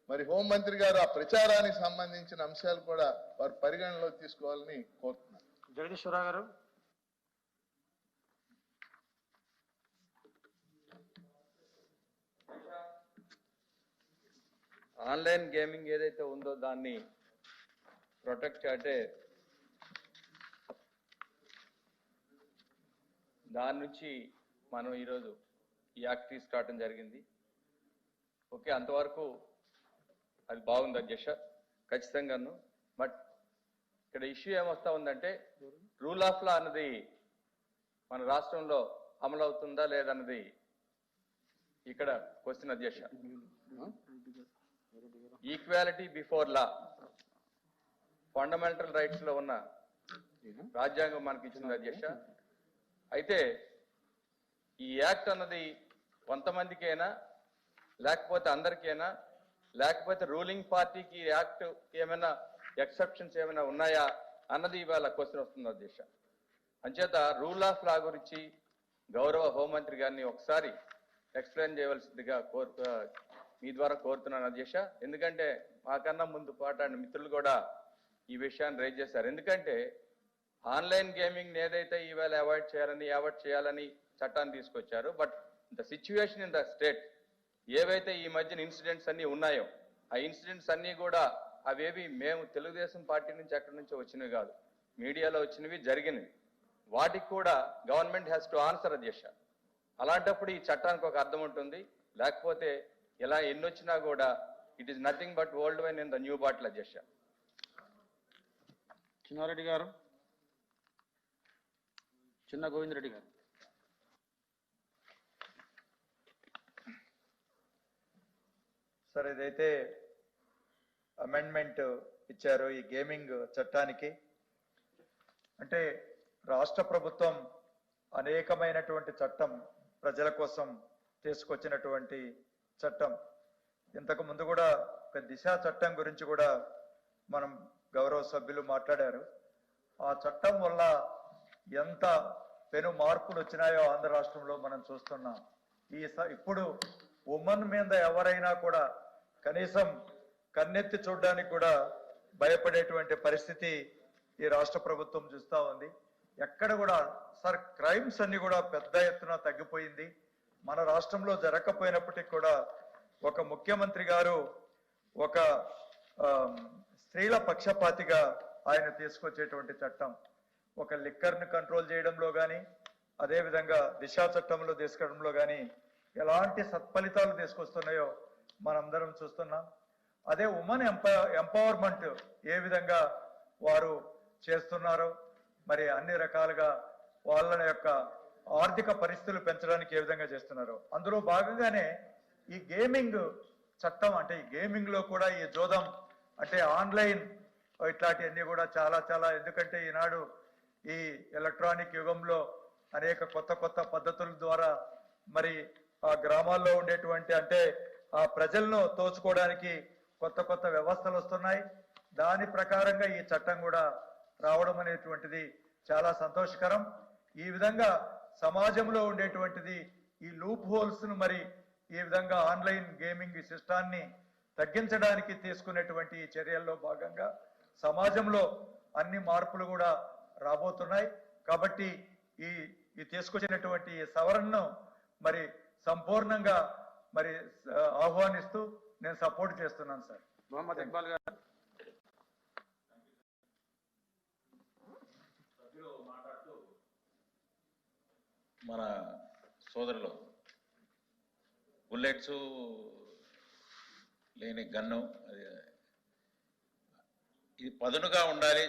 మరి హోంమంత్రి గారు ఆ ప్రచారానికి సంబంధించిన అంశాలు కూడా వారు పరిగణనలో తీసుకోవాలని కోరుతున్నారు. జగదీశ్వరరావు గారు. ఆన్లైన్ గేమింగ్ ఏదైతే ఉందో దాన్ని ప్రొటెక్ట్ అంటే దాని నుంచి మనం ఈరోజు ఈ యాక్ట్ తీసుకురావడం జరిగింది. ఓకే, అంతవరకు అది బాగుంది అధ్యక్ష, ఖచ్చితంగాను. బట్ ఇక్కడ ఇష్యూ ఏమొస్తా ఉందంటే రూల్ ఆఫ్ లా అన్నది మన రాష్ట్రంలో అమలు అవుతుందా లేదన్నది ఇక్కడ క్వశ్చన్ అధ్యక్ష. Equality before law fundamental rights లో ఉన్న రాజ్యాంగం మనకి ఇచ్చింది అధ్యక్ష. అయితే ఈ యాక్ట్ అన్నది కొంతమందికైనా లేకపోతే అందరికైనా లేకపోతే రూలింగ్ పార్టీకి ఈ యాక్ట్ ఏమైనా ఎక్సెప్షన్స్ ఏమైనా ఉన్నాయా అన్నది ఇవాళ క్వశ్చన్ వస్తుంది అధ్యక్ష. అంచేత రూల్ ఆఫ్ లా గురించి గౌరవ హోంమంత్రి గారిని ఒకసారి ఎక్స్ప్లెయిన్ చేయవలసిందిగా మీ ద్వారా కోరుతున్నాను అధ్యక్ష. ఎందుకంటే మాకన్నా ముందు మాట్లాడిన మిత్రులు కూడా ఈ విషయాన్ని రైజ్ చేశారు. ఎందుకంటే ఆన్లైన్ గేమింగ్ ఏదైతే ఈవేళ అవాయిడ్ చేయాలని చట్టాన్ని తీసుకొచ్చారు. But the situation in the state ఏవైతే ఈ మధ్యన ఇన్సిడెంట్స్ అన్ని ఉన్నాయో ఆ ఇన్సిడెంట్స్ అన్ని కూడా అవేవి మేము తెలుగుదేశం పార్టీ నుంచి ఎక్కడి నుంచో వచ్చినవి కాదు, మీడియాలో వచ్చినవి, జరిగినవి. వాటికి కూడా గవర్నమెంట్ హ్యాస్ టు ఆన్సర్ అధ్యక్ష. అలాంటప్పుడు ఈ చట్టానికి ఒక అర్థం ఉంటుంది. లేకపోతే ఇలా ఎన్నొచ్చినా కూడా it is nothing but old wine in the new bottle అధ్యక్ష. చిన్నారెడ్డి గారు. చిన్న గోవిందరెడ్డి గారు. సార్, ఇదైతే అమెండ్మెంట్ ఇచ్చారు ఈ గేమింగ్ చట్టానికి. అంటే రాష్ట్ర ప్రభుత్వం అనేకమైనటువంటి చట్టం ప్రజల కోసం తీసుకొచ్చినటువంటి చట్టం. ఇంతకు ముందు కూడా ఒక దిశ చట్టం గురించి కూడా మనం గౌరవ సభ్యులు మాట్లాడారు. ఆ చట్టం వల్ల ఎంత పెను మార్పులు వచ్చినాయో ఆంధ్ర రాష్ట్రంలో మనం చూస్తున్నాం. ఇప్పుడు ఉమెన్ మీద ఎవరైనా కూడా కనీసం కన్నెత్తి చూడడానికి కూడా భయపడేటువంటి పరిస్థితి ఈ రాష్ట్ర ప్రభుత్వం చూస్తూ ఉంది. ఎక్కడ కూడా సార్ క్రైమ్స్ అన్ని కూడా పెద్ద ఎత్తున తగ్గిపోయింది. మన రాష్ట్రంలో జరగకపోయినప్పటికీ కూడా ఒక ముఖ్యమంత్రి గారు ఒక స్త్రీల పక్షపాతిగా ఆయన తీసుకొచ్చేటువంటి చట్టం, ఒక లిక్కర్ను కంట్రోల్ చేయడంలో కానీ అదేవిధంగా దిశా చట్టంలో తీసుకురావడంలో కానీ ఎలాంటి సత్ఫలితాలు తీసుకొస్తున్నాయో మనందరం చూస్తున్నాం. అదే ఉమెన్ ఎంపవర్మెంట్ ఏ విధంగా వారు చేస్తున్నారో, మరి అన్ని రకాలుగా వాళ్ళ యొక్క ఆర్థిక పరిస్థితులు పెంచడానికి ఏ విధంగా చేస్తున్నారో అందులో భాగంగానే ఈ గేమింగ్ చట్టం, అంటే ఈ గేమింగ్ లో కూడా ఈ జోదం అంటే ఆన్లైన్ ఇట్లాంటివన్నీ కూడా చాలా ఎందుకంటే ఈనాడు ఈ ఎలక్ట్రానిక్ యుగంలో అనేక కొత్త పద్ధతుల ద్వారా మరి ఆ గ్రామాల్లో ఉండేటువంటి అంటే ఆ ప్రజలను తోచుకోవడానికి కొత్త వ్యవస్థలు వస్తున్నాయి. దాని ప్రకారంగా ఈ చట్టం కూడా రావడం అనేటువంటిది చాలా సంతోషకరం. ఈ విధంగా సమాజంలో ఉండేటువంటిది ఈ లూప్ హోల్స్ ను మరి ఈ విధంగా ఆన్లైన్ గేమింగ్ సిస్టాన్ని తగ్గించడానికి తీసుకునేటువంటి ఈ చర్యల్లో భాగంగా సమాజంలో అన్ని మార్పులు కూడా రాబోతున్నాయి. కాబట్టి ఈ తీసుకొచ్చినటువంటి ఈ సవరణను మరి సంపూర్ణంగా మరి ఆహ్వానిస్తూ నేను సపోర్ట్ చేస్తున్నాను సార్. మొహమ్మద్ ఇక్బాల్ గారు. మన సోదరులు బుల్లెట్స్ లేని గన్ను ఇది పదునుగా ఉండాలి,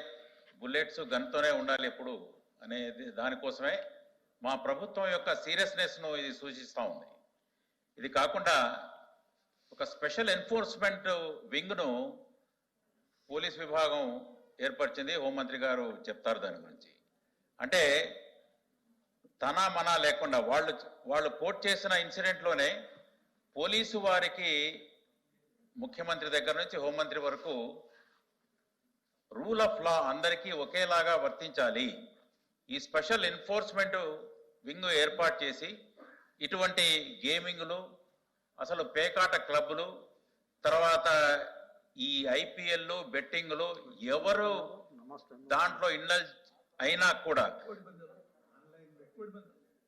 బుల్లెట్స్ గన్తోనే ఉండాలి ఎప్పుడు అనేది దానికోసమే మా ప్రభుత్వం యొక్క సీరియస్నెస్ను ఇది సూచిస్తూ ఉంది. ఇది కాకుండా ఒక స్పెషల్ ఎన్ఫోర్స్మెంట్ వింగ్ను పోలీస్ విభాగం ఏర్పరిచింది. హోంమంత్రి గారు చెప్తారు దాని గురించి. అంటే తన మన లేకుండా వాళ్ళు కోట్ చేసిన ఇన్సిడెంట్లోనే పోలీసు వారికి ముఖ్యమంత్రి దగ్గర నుంచి హోంమంత్రి వరకు రూల్ ఆఫ్ లా అందరికీ ఒకేలాగా వర్తించాలి. ఈ స్పెషల్ ఎన్ఫోర్స్మెంట్ వింగ్ ఏర్పాటు చేసి ఇటువంటి గేమింగ్లు, అసలు పేకాట క్లబ్లు, తర్వాత ఈ ఐపీఎల్ బెట్టింగ్లు ఎవరు దాంట్లో ఇండల్జ్ అయినా కూడా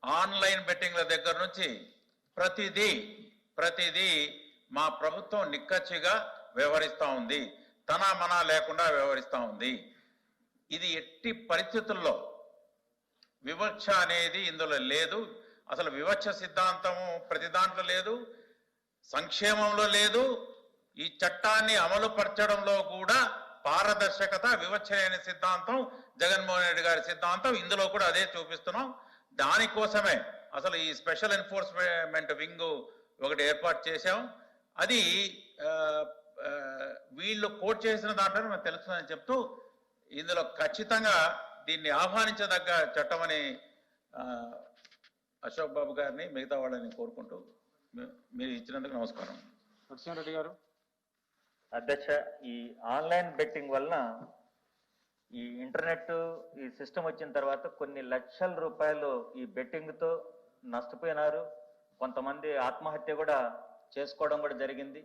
ఆన్లైన్ బెట్టింగ్ల దగ్గర నుంచి ప్రతిదీ మా ప్రభుత్వం నిక్కచ్చిగా వ్యవహరిస్తూ ఉంది, తన మన లేకుండా వ్యవహరిస్తూ ఉంది. ఇది ఎట్టి పరిస్థితుల్లో వివక్ష అనేది ఇందులో లేదు. అసలు వివక్ష సిద్ధాంతము ప్రతి దాంట్లో లేదు, సంక్షేమంలో లేదు. ఈ చట్టాన్ని అమలు పరచడంలో కూడా పారదర్శకత, వివక్ష లేని సిద్ధాంతం జగన్మోహన్ రెడ్డి గారి సిద్ధాంతం, ఇందులో కూడా అదే చూపిస్తున్నాం. దానికోసమే అసలు ఈ స్పెషల్ ఎన్ఫోర్స్మెంట్ వింగ్ ఒకటి ఏర్పాటు చేశాం. అది వీళ్ళు కోట్ చేసిన దాంట్లో మనకు తెలుస్తుందని చెప్తూ ఇందులో ఖచ్చితంగా దీన్ని ఆహ్వానించదగ్గ చట్టం అని అశోక్ బాబు గారిని మిగతా వాళ్ళని కోరుకుంటూ మీరు ఇచ్చినందుకు నమస్కారం. నరసింహారెడ్డి గారు. అధ్యక్ష, ఈ ఆన్లైన్ బెట్టింగ్ వలన ఈ ఇంటర్నెట్ ఈ సిస్టమ్ వచ్చిన తర్వాత కొన్ని లక్షల రూపాయలు ఈ బెట్టింగ్తో నష్టపోయినారు. కొంతమంది ఆత్మహత్య కూడా చేసుకోవడం కూడా జరిగింది.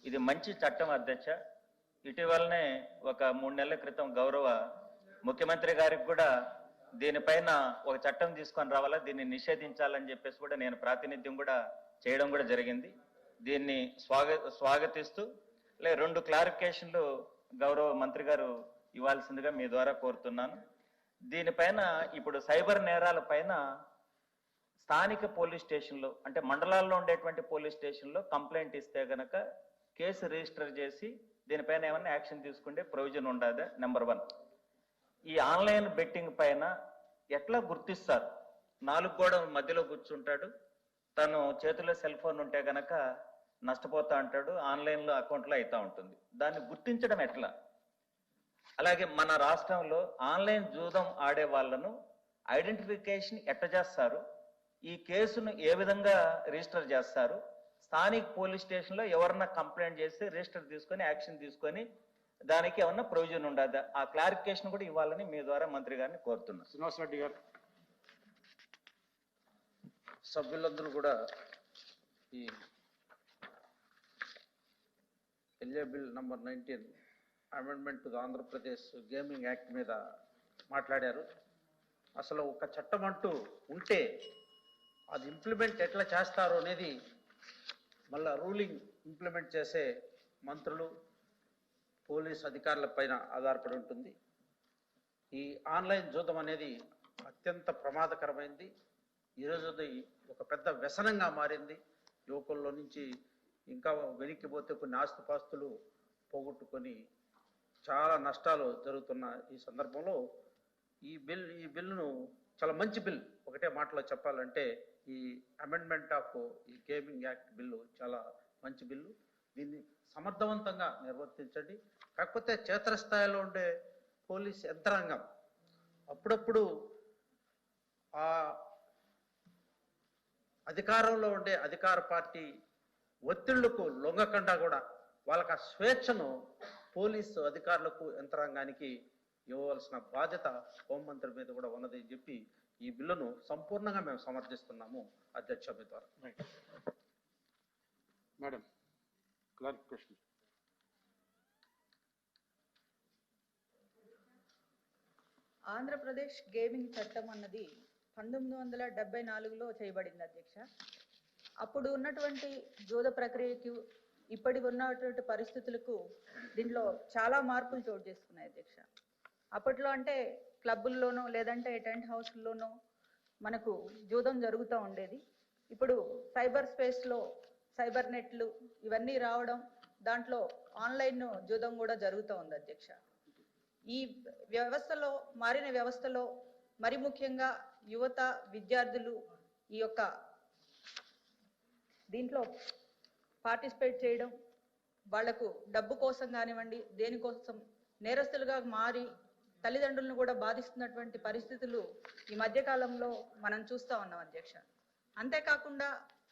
ఇది మంచి చట్టం అధ్యక్ష. ఇటీవలనే ఒక 3 నెలల క్రితం గౌరవ ముఖ్యమంత్రి గారికి కూడా దీనిపైన ఒక చట్టం తీసుకొని రావాలా, దీన్ని నిషేధించాలని చెప్పేసి కూడా నేను ప్రాతినిధ్యం కూడా చేయడం కూడా జరిగింది. దీన్ని స్వాగతిస్తూ 2 క్లారిఫికేషన్లు గౌరవ మంత్రి గారు ఇవ్వాల్సిందిగా మీ ద్వారా కోరుతున్నాను. దీనిపైన ఇప్పుడు సైబర్ నేరాల పైన స్థానిక పోలీస్ స్టేషన్లో, అంటే మండలాల్లో ఉండేటువంటి పోలీస్ స్టేషన్లో కంప్లైంట్ ఇస్తే గనక కేసు రిజిస్టర్ చేసి దీనిపైన ఏమైనా యాక్షన్ తీసుకుంటే ప్రొవిజన్ ఉండదా? నెంబర్ 1. ఈ ఆన్లైన్ బెట్టింగ్ పైన ఎట్లా గుర్తిస్తారు? 4 గోడల మధ్యలో కూర్చుంటాడు, తను చేతిలో సెల్ ఫోన్ ఉంటే గనక నష్టపోతా అంటాడు, ఆన్లైన్లో అకౌంట్లో అవుతా ఉంటుంది. దాన్ని గుర్తించడం ఎట్లా? అలాగే మన రాష్ట్రంలో ఆన్లైన్ జూదం ఆడే వాళ్ళను ఐడెంటిఫికేషన్ ఎట్లా చేస్తారు? ఈ కేసును ఏ విధంగా రిజిస్టర్ చేస్తారు? స్థానిక పోలీస్ స్టేషన్లో ఎవరన్నా కంప్లైంట్ చేస్తే రిజిస్టర్ తీసుకొని యాక్షన్ తీసుకొని దానికి ఏమన్నా ప్రొవిజన్ ఉండదా? ఆ క్లారిఫికేషన్ కూడా ఇవ్వాలని మీ ద్వారా మంత్రి గారిని కోరుతున్నాను. శ్రీనివాసరెడ్డి గారు. సభ్యులందరూ కూడా ఈ LA bill number 19 amendment to the Andhra Pradesh gaming act మీద మాట్లాడారు. అసలు ఒక చట్టం అంటూ ఉంటే అది ఇంప్లిమెంట్ ఎట్లా చేస్తారో అనేది మళ్ళా రూలింగ్ ఇంప్లిమెంట్ చేసే మంత్రులు, పోలీస్ అధికారుల పైన ఆధారపడి ఉంటుంది. ఈ ఆన్లైన్ జూదం అనేది అత్యంత ప్రమాదకరమైంది. ఈరోజు ఒక పెద్ద వ్యసనంగా మారింది. యువకుల్లో నుంచి ఇంకా వెనక్కిపోతే కొన్ని ఆస్తిపాస్తులు పోగొట్టుకొని చాలా నష్టాలు జరుగుతున్న ఈ సందర్భంలో ఈ బిల్లును చాలా మంచి బిల్. ఒకటే మాటలో చెప్పాలంటే ఈ అమెండ్మెంట్ ఆఫ్ ఈ గేమింగ్ యాక్ట్ బిల్లు చాలా మంచి బిల్లు. దీన్ని సమర్థవంతంగా నిర్వర్తించండి. కాకపోతే క్షేత్రస్థాయిలో ఉండే పోలీస్ యంత్రాంగం అప్పుడప్పుడు ఆ అధికారంలో ఉండే అధికార పార్టీ ఒత్తిళ్లకు లొంగకుండా కూడా వాళ్ళకి ఆ స్వేచ్ఛను పోలీసు అధికారులకు యంత్రాంగానికి ఇవ్వవలసిన బాధ్యత హోంమంత్రి మీద కూడా ఉన్నది అని చెప్పి ఈ బిల్లును సంపూర్ణంగా మేము సమర్థిస్తున్నాము అధ్యక్ష మీ ద్వారా. Madam clarification. ఆంధ్రప్రదేశ్ గేమింగ్ చట్టం అన్నది 1974లో చేయబడింది అధ్యక్ష. అప్పుడు ఉన్నటువంటి జూద ప్రక్రియకు ఇప్పటి ఉన్నటువంటి పరిస్థితులకు దీంట్లో చాలా మార్పులు చోటు చేసుకున్నాయి అధ్యక్ష. అప్పట్లో అంటే క్లబ్బుల్లోనో లేదంటే టెంట్ హౌస్లోనో మనకు జూదం జరుగుతూ ఉండేది. ఇప్పుడు సైబర్ స్పేస్లో సైబర్ నెట్లు ఇవన్నీ రావడం, దాంట్లో ఆన్లైన్ జూదం కూడా జరుగుతూ ఉంది అధ్యక్ష. ఈ వ్యవస్థలో, మారిన వ్యవస్థలో మరి ముఖ్యంగా యువత, విద్యార్థులు ఈ యొక్క దీంట్లో పార్టిసిపేట్ చేయడం, వాళ్లకు డబ్బు కోసం కానివ్వండి దేనికోసం నేరస్తులుగా మారి తల్లిదండ్రులను కూడా బాధిస్తున్నటువంటి పరిస్థితులు ఈ మధ్యకాలంలో మనం చూస్తూ ఉన్నాం అధ్యక్ష. అంతేకాకుండా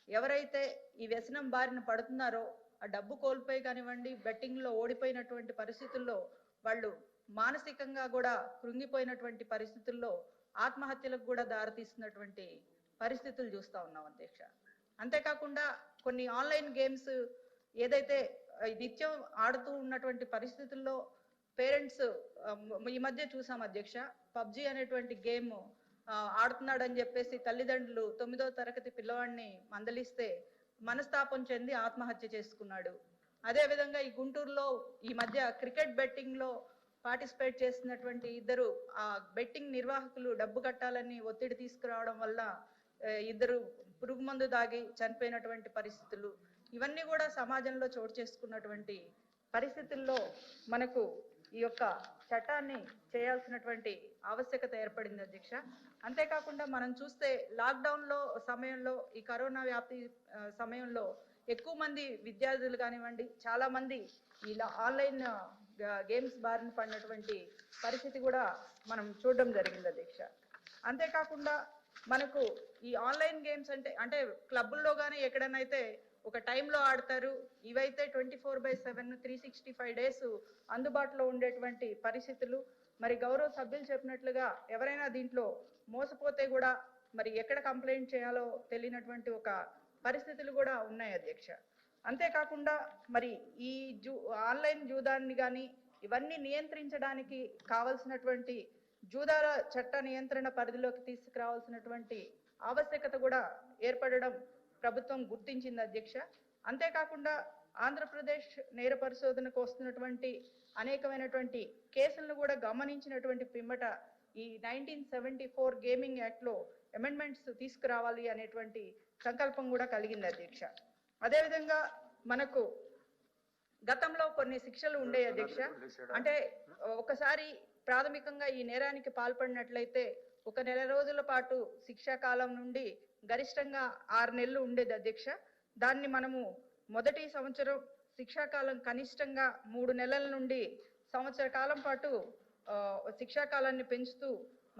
ఎవరైతే ఈ వ్యసనం బారిన పడుతున్నారో ఆ డబ్బు కోల్పోయి కానివ్వండి బెట్టింగ్లో ఓడిపోయినటువంటి పరిస్థితుల్లో వాళ్ళు మానసికంగా కూడా కృంగిపోయినటువంటి పరిస్థితుల్లో ఆత్మహత్యలకు కూడా దారితీస్తున్నటువంటి పరిస్థితులు చూస్తూ ఉన్నాం అధ్యక్ష. అంతేకాకుండా కొన్ని ఆన్లైన్ గేమ్స్ ఏదైతే నిత్యం ఆడుతూ ఉన్నటువంటి పరిస్థితుల్లో పేరెంట్స్ ఈ మధ్య చూసాం అధ్యక్ష, పబ్జి అనేటువంటి గేమ్ ఆడుతున్నాడని చెప్పేసి తల్లిదండ్రులు 9వ తరగతి పిల్లవాడిని మందలిస్తే మనస్తాపం చెంది ఆత్మహత్య చేసుకున్నాడు. అదేవిధంగా ఈ గుంటూరులో ఈ మధ్య క్రికెట్ బెట్టింగ్లో పార్టిసిపేట్ చేస్తున్నటువంటి ఇద్దరు ఆ బెట్టింగ్ నిర్వాహకులు డబ్బు కట్టాలని ఒత్తిడి తీసుకురావడం వల్ల ఇద్దరు పురుగు మందు దాగి చనిపోయినటువంటి పరిస్థితులు, ఇవన్నీ కూడా సమాజంలో చోటు చేసుకున్నటువంటి పరిస్థితుల్లో మనకు ఈ యొక్క చట్టాన్ని చేయాల్సినటువంటి ఆవశ్యకత ఏర్పడింది అధ్యక్ష. అంతేకాకుండా మనం చూస్తే లాక్డౌన్లో సమయంలో ఈ కరోనా వ్యాప్తి సమయంలో ఎక్కువ మంది విద్యార్థులు కానివ్వండి చాలా మంది ఇలా ఆన్లైన్ గేమ్స్ బారిన పడినటువంటి పరిస్థితి కూడా మనం చూడడం జరిగింది అధ్యక్ష. అంతేకాకుండా మనకు ఈ ఆన్లైన్ గేమ్స్ అంటే క్లబ్బుల్లో కానీ ఎక్కడనైతే ఒక టైంలో ఆడతారు, ఇవైతే 24/7 365 డేస్ అందుబాటులో ఉండేటువంటి పరిస్థితులు. మరి గౌరవ సభ్యులు చెప్పినట్లుగా ఎవరైనా దీంట్లో మోసపోతే కూడా మరి ఎక్కడ కంప్లైంట్ చేయాలో తెలియనటువంటి ఒక పరిస్థితులు కూడా ఉన్నాయి అధ్యక్ష. అంతేకాకుండా మరి ఈ ఆన్లైన్ జూదాన్ని కానీ ఇవన్నీ నియంత్రించడానికి కావలసినటువంటి జూదాల చట్ట నియంత్రణ పరిధిలోకి తీసుకురావాల్సినటువంటి ఆవశ్యకత కూడా ఏర్పడడం ప్రభుత్వం గుర్తించింది అధ్యక్ష. అంతేకాకుండా ఆంధ్రప్రదేశ్ నేర పరిశోధనకు వస్తున్నటువంటి అనేకమైనటువంటి కేసులను కూడా గమనించినటువంటి పిమ్మట ఈ 1974 గేమింగ్ యాక్ట్లో అమెండ్మెంట్స్ తీసుకురావాలి అనేటువంటి సంకల్పం కూడా కలిగింది అధ్యక్ష. అదేవిధంగా మనకు గతంలో కొన్ని శిక్షలు ఉండే అధ్యక్ష. అంటే ఒకసారి ప్రాథమికంగా ఈ నేరానికి పాల్పడినట్లయితే 1 నెల రోజుల పాటు శిక్షా కాలం నుండి గరిష్టంగా 6 నెలలు ఉండేది అధ్యక్ష. దాన్ని మనము మొదటి సంవత్సరం శిక్షాకాలం కనిష్టంగా 3 నెలల నుండి సంవత్సర కాలం పాటు శిక్షాకాలాన్ని పెంచుతూ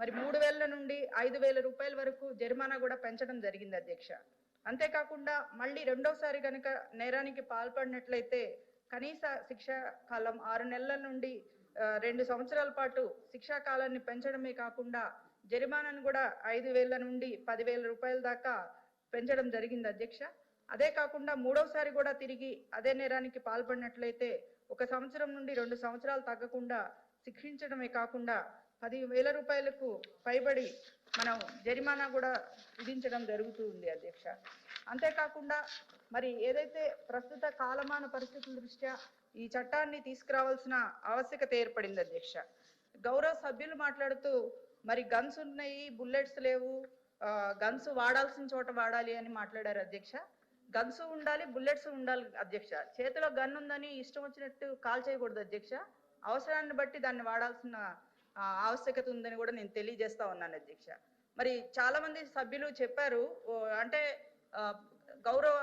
మరి 3,000 నుండి 5,000 రూపాయల వరకు జరిమానా కూడా పెంచడం జరిగింది అధ్యక్ష. అంతేకాకుండా మళ్ళీ రెండోసారి కనుక నేరానికి పాల్పడినట్లయితే కనీస శిక్షా కాలం 6 నెలల నుండి 2 సంవత్సరాల పాటు శిక్షా కాలాన్ని పెంచడమే కాకుండా జరిమానాను కూడా 5,000 నుండి 10,000 రూపాయల దాకా పెంచడం జరిగింది అధ్యక్ష. అదే కాకుండా మూడోసారి కూడా తిరిగి అదే నేరానికి పాల్పడినట్లయితే 1 సంవత్సరం నుండి 2 సంవత్సరాలు తగ్గకుండా శిక్షించడమే కాకుండా 10,000 రూపాయలకు పైబడి మనం జరిమానా కూడా విధించడం జరుగుతూ ఉంది అధ్యక్ష. అంతేకాకుండా మరి ఏదైతే ప్రస్తుత కాలమాన పరిస్థితుల దృష్ట్యా ఈ చట్టాన్ని తీసుకురావాల్సిన ఆవశ్యకత ఏర్పడింది అధ్యక్ష. గౌరవ సభ్యులు మాట్లాడుతూ మరి గన్స్ ఉన్నాయి, బుల్లెట్స్ లేవు, గన్స్ వాడాల్సిన చోట వాడాలి అని మాట్లాడారు అధ్యక్ష. గన్స్ ఉండాలి, బుల్లెట్స్ ఉండాలి అధ్యక్ష. చేతిలో గన్ ఉందని ఇష్టం వచ్చినట్టు కాల్ చేయకూడదు అధ్యక్ష. అవసరాన్ని బట్టి దాన్ని వాడాల్సిన ఆవశ్యకత ఉందని కూడా నేను తెలియజేస్తా ఉన్నాను అధ్యక్ష. మరి చాలా మంది సభ్యులు చెప్పారు, అంటే గౌరవ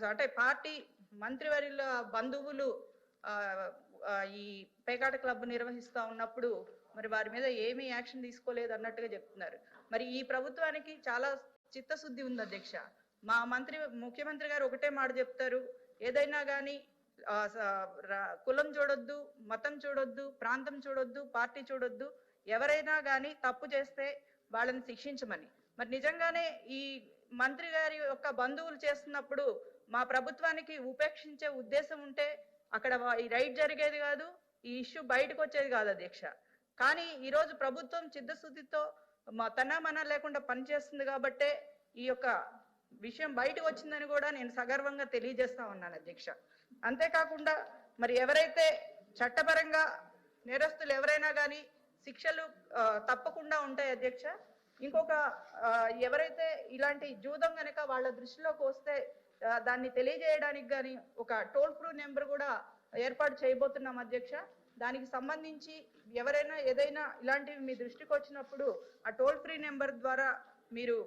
అంటే పార్టీ మంత్రివర్యుల బంధువులు ఈ పేకాట క్లబ్ నిర్వహిస్తూ ఉన్నప్పుడు మరి వారి మీద ఏమీ యాక్షన్ తీసుకోలేదు అన్నట్టుగా చెప్తున్నారు. మరి ఈ ప్రభుత్వానికి చాలా చిత్తశుద్ధి ఉంది అధ్యక్ష. మా ముఖ్యమంత్రి గారు ఒకటే మాట చెప్తారు, ఏదైనా కానీ కులం చూడొద్దు, మతం చూడొద్దు, ప్రాంతం చూడొద్దు, పార్టీ చూడొద్దు, ఎవరైనా కానీ తప్పు చేస్తే వాళ్ళని శిక్షించమని. మరి నిజంగానే ఈ మంత్రి గారి యొక్క బంధువులు చేస్తున్నప్పుడు మా ప్రభుత్వానికి ఉపేక్షించే ఉద్దేశం ఉంటే అక్కడ ఈ రైడ్ జరిగేది కాదు, ఈ ఇష్యూ బయటకు వచ్చేది కాదు అధ్యక్ష. కానీ ఈరోజు ప్రభుత్వం చిత్తశుద్ధితో తనమన లేకుండా పనిచేస్తుంది కాబట్టే ఈ యొక్క విషయం బయటకు వచ్చిందని కూడా నేను సగర్వంగా తెలియజేస్తా ఉన్నాను అధ్యక్ష. అంతేకాకుండా మరి ఎవరైతే చట్టపరంగా నేరస్తులు ఎవరైనా కానీ శిక్షలు తప్పకుండా ఉంటాయి అధ్యక్ష. ఇంకొక ఎవరైతే ఇలాంటి జూదం గనక వాళ్ళ దృష్టిలోకి వస్తే దాన్ని తెలియజేయడానికి కానీ ఒక టోల్ ఫ్రీ నెంబర్ కూడా ఏర్పాటు చేయబోతున్నాం అధ్యక్ష. దానికి సంబంధించి ఎవరైనా ఏదైనా ఇలాంటివి మీ దృష్టికి వచ్చినప్పుడు ఆ టోల్ ఫ్రీ నెంబర్ ద్వారా మీరు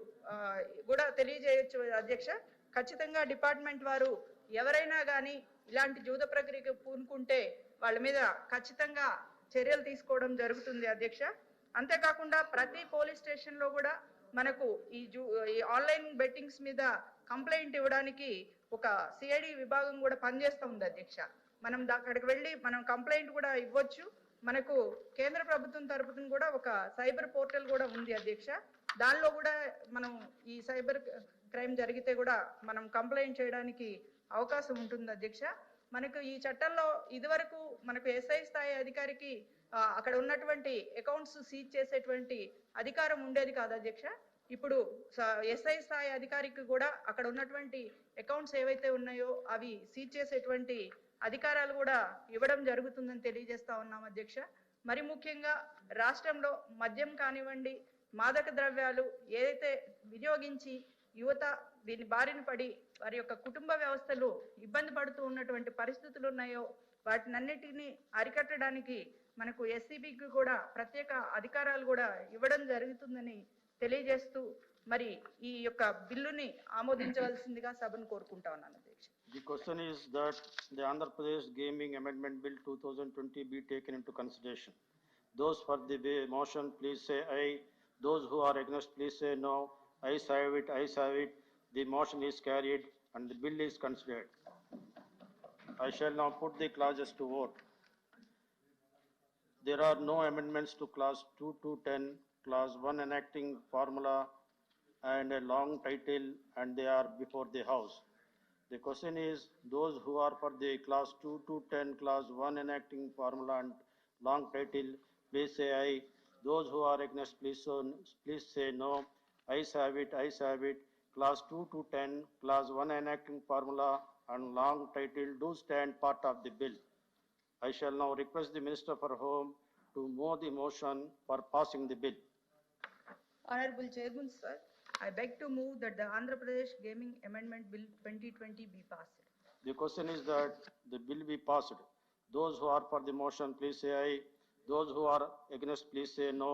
కూడా తెలియజేయచ్చు అధ్యక్ష. ఖచ్చితంగా డిపార్ట్మెంట్ వారు ఎవరైనా కానీ ఇలాంటి జూద ప్రక్రియకు పూనుకుంటే వాళ్ళ మీద ఖచ్చితంగా చర్యలు తీసుకోవడం జరుగుతుంది అధ్యక్ష. అంతేకాకుండా ప్రతి పోలీస్ స్టేషన్ లో కూడా మనకు ఈ ఆన్లైన్ బెట్టింగ్స్ మీద కంప్లైంట్ ఇవ్వడానికి ఒక సిఐడి విభాగం కూడా పనిచేస్తూ ఉంది అధ్యక్ష. మనం అక్కడికి వెళ్ళి మనం కంప్లైంట్ కూడా ఇవ్వచ్చు. మనకు కేంద్ర ప్రభుత్వం తరపున కూడా ఒక సైబర్ పోర్టల్ కూడా ఉంది అధ్యక్ష. దానిలో కూడా మనం ఈ సైబర్ క్రైమ్ జరిగితే కూడా మనం కంప్లైంట్ చేయడానికి అవకాశం ఉంటుంది అధ్యక్ష. మనకు ఈ చట్టంలో ఇదివరకు మనకు ఎస్ఐ స్థాయి అధికారికి అక్కడ ఉన్నటువంటి అకౌంట్స్ సీజ్ చేసేటువంటి అధికారం ఉండేది కాదు అధ్యక్ష. ఇప్పుడు ఎస్ఐ స్థాయి అధికారికి కూడా అక్కడ ఉన్నటువంటి అకౌంట్స్ ఏవైతే ఉన్నాయో అవి సీజ్ చేసేటువంటి అధికారాలు కూడా ఇవ్వడం జరుగుతుందని తెలియజేస్తా ఉన్నాం అధ్యక్ష. మరి ముఖ్యంగా రాష్ట్రంలో మద్యం కానివ్వండి, మాదక ద్రవ్యాలు ఏదైతే వినియోగించి యువత దీని బారిన పడి వారి యొక్క కుటుంబ వ్యవస్థలు ఇబ్బంది పడుతూ ఉన్నటువంటి పరిస్థితులు ఉన్నాయో వాటినన్నిటినీ అరికట్టడానికి మనకు ఎస్సీబీకి కూడా ప్రత్యేక అధికారాలు కూడా ఇవ్వడం జరుగుతుందని తెలియజేస్తూ మరి ఈ యొక్క బిల్లుని ఆమోదించవలసిందిగా సభను కోరుకుంటా ఉన్నాను అధ్యక్ష. The question is that the Andhra Pradesh Gaming Amendment Bill 2020 be taken into consideration. Those for the motion, please say aye. Those who are against, please say no. Ayes have it, ayes have it. The motion is carried and the bill is considered. I shall now put the clauses to vote. There are no amendments to clause 2 to 10, clause 1 enacting formula and a long title, and they are before the House. The question is, those who are for the clause 2 to 10, clause 1 enacting formula and long title, please say aye. Those who are against, please say no. Ayes have it, ayes have it. Clause 2 to 10, clause 1 enacting formula and long title do stand part of the bill. I shall now request the Minister for Home to move the motion for passing the bill. Honorable Chairman, sir, I beg to move that the Andhra Pradesh Gaming Amendment Bill 2020 be passed. The question is that the bill be passed. Those who are for the motion, please say aye. Those who are against, please say no.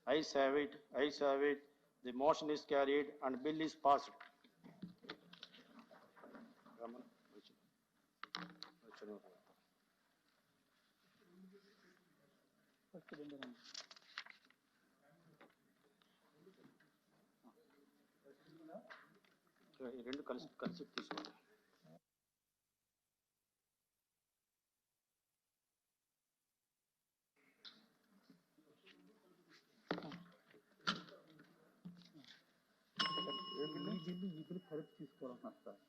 Ayes have it, ayes have it. The motion is carried and bill is passed. ఈ రెండు కలిసి తీసుకోండి. ఈ bill correct తీసుకోవడం sir.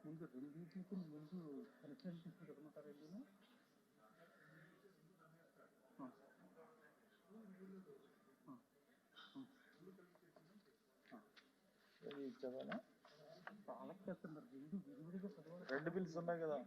ముందు రెండింటికి ముందు consult తీసుకుంటారు రెండును. రెండు బిల్స్ ఉన్నాయి కదా.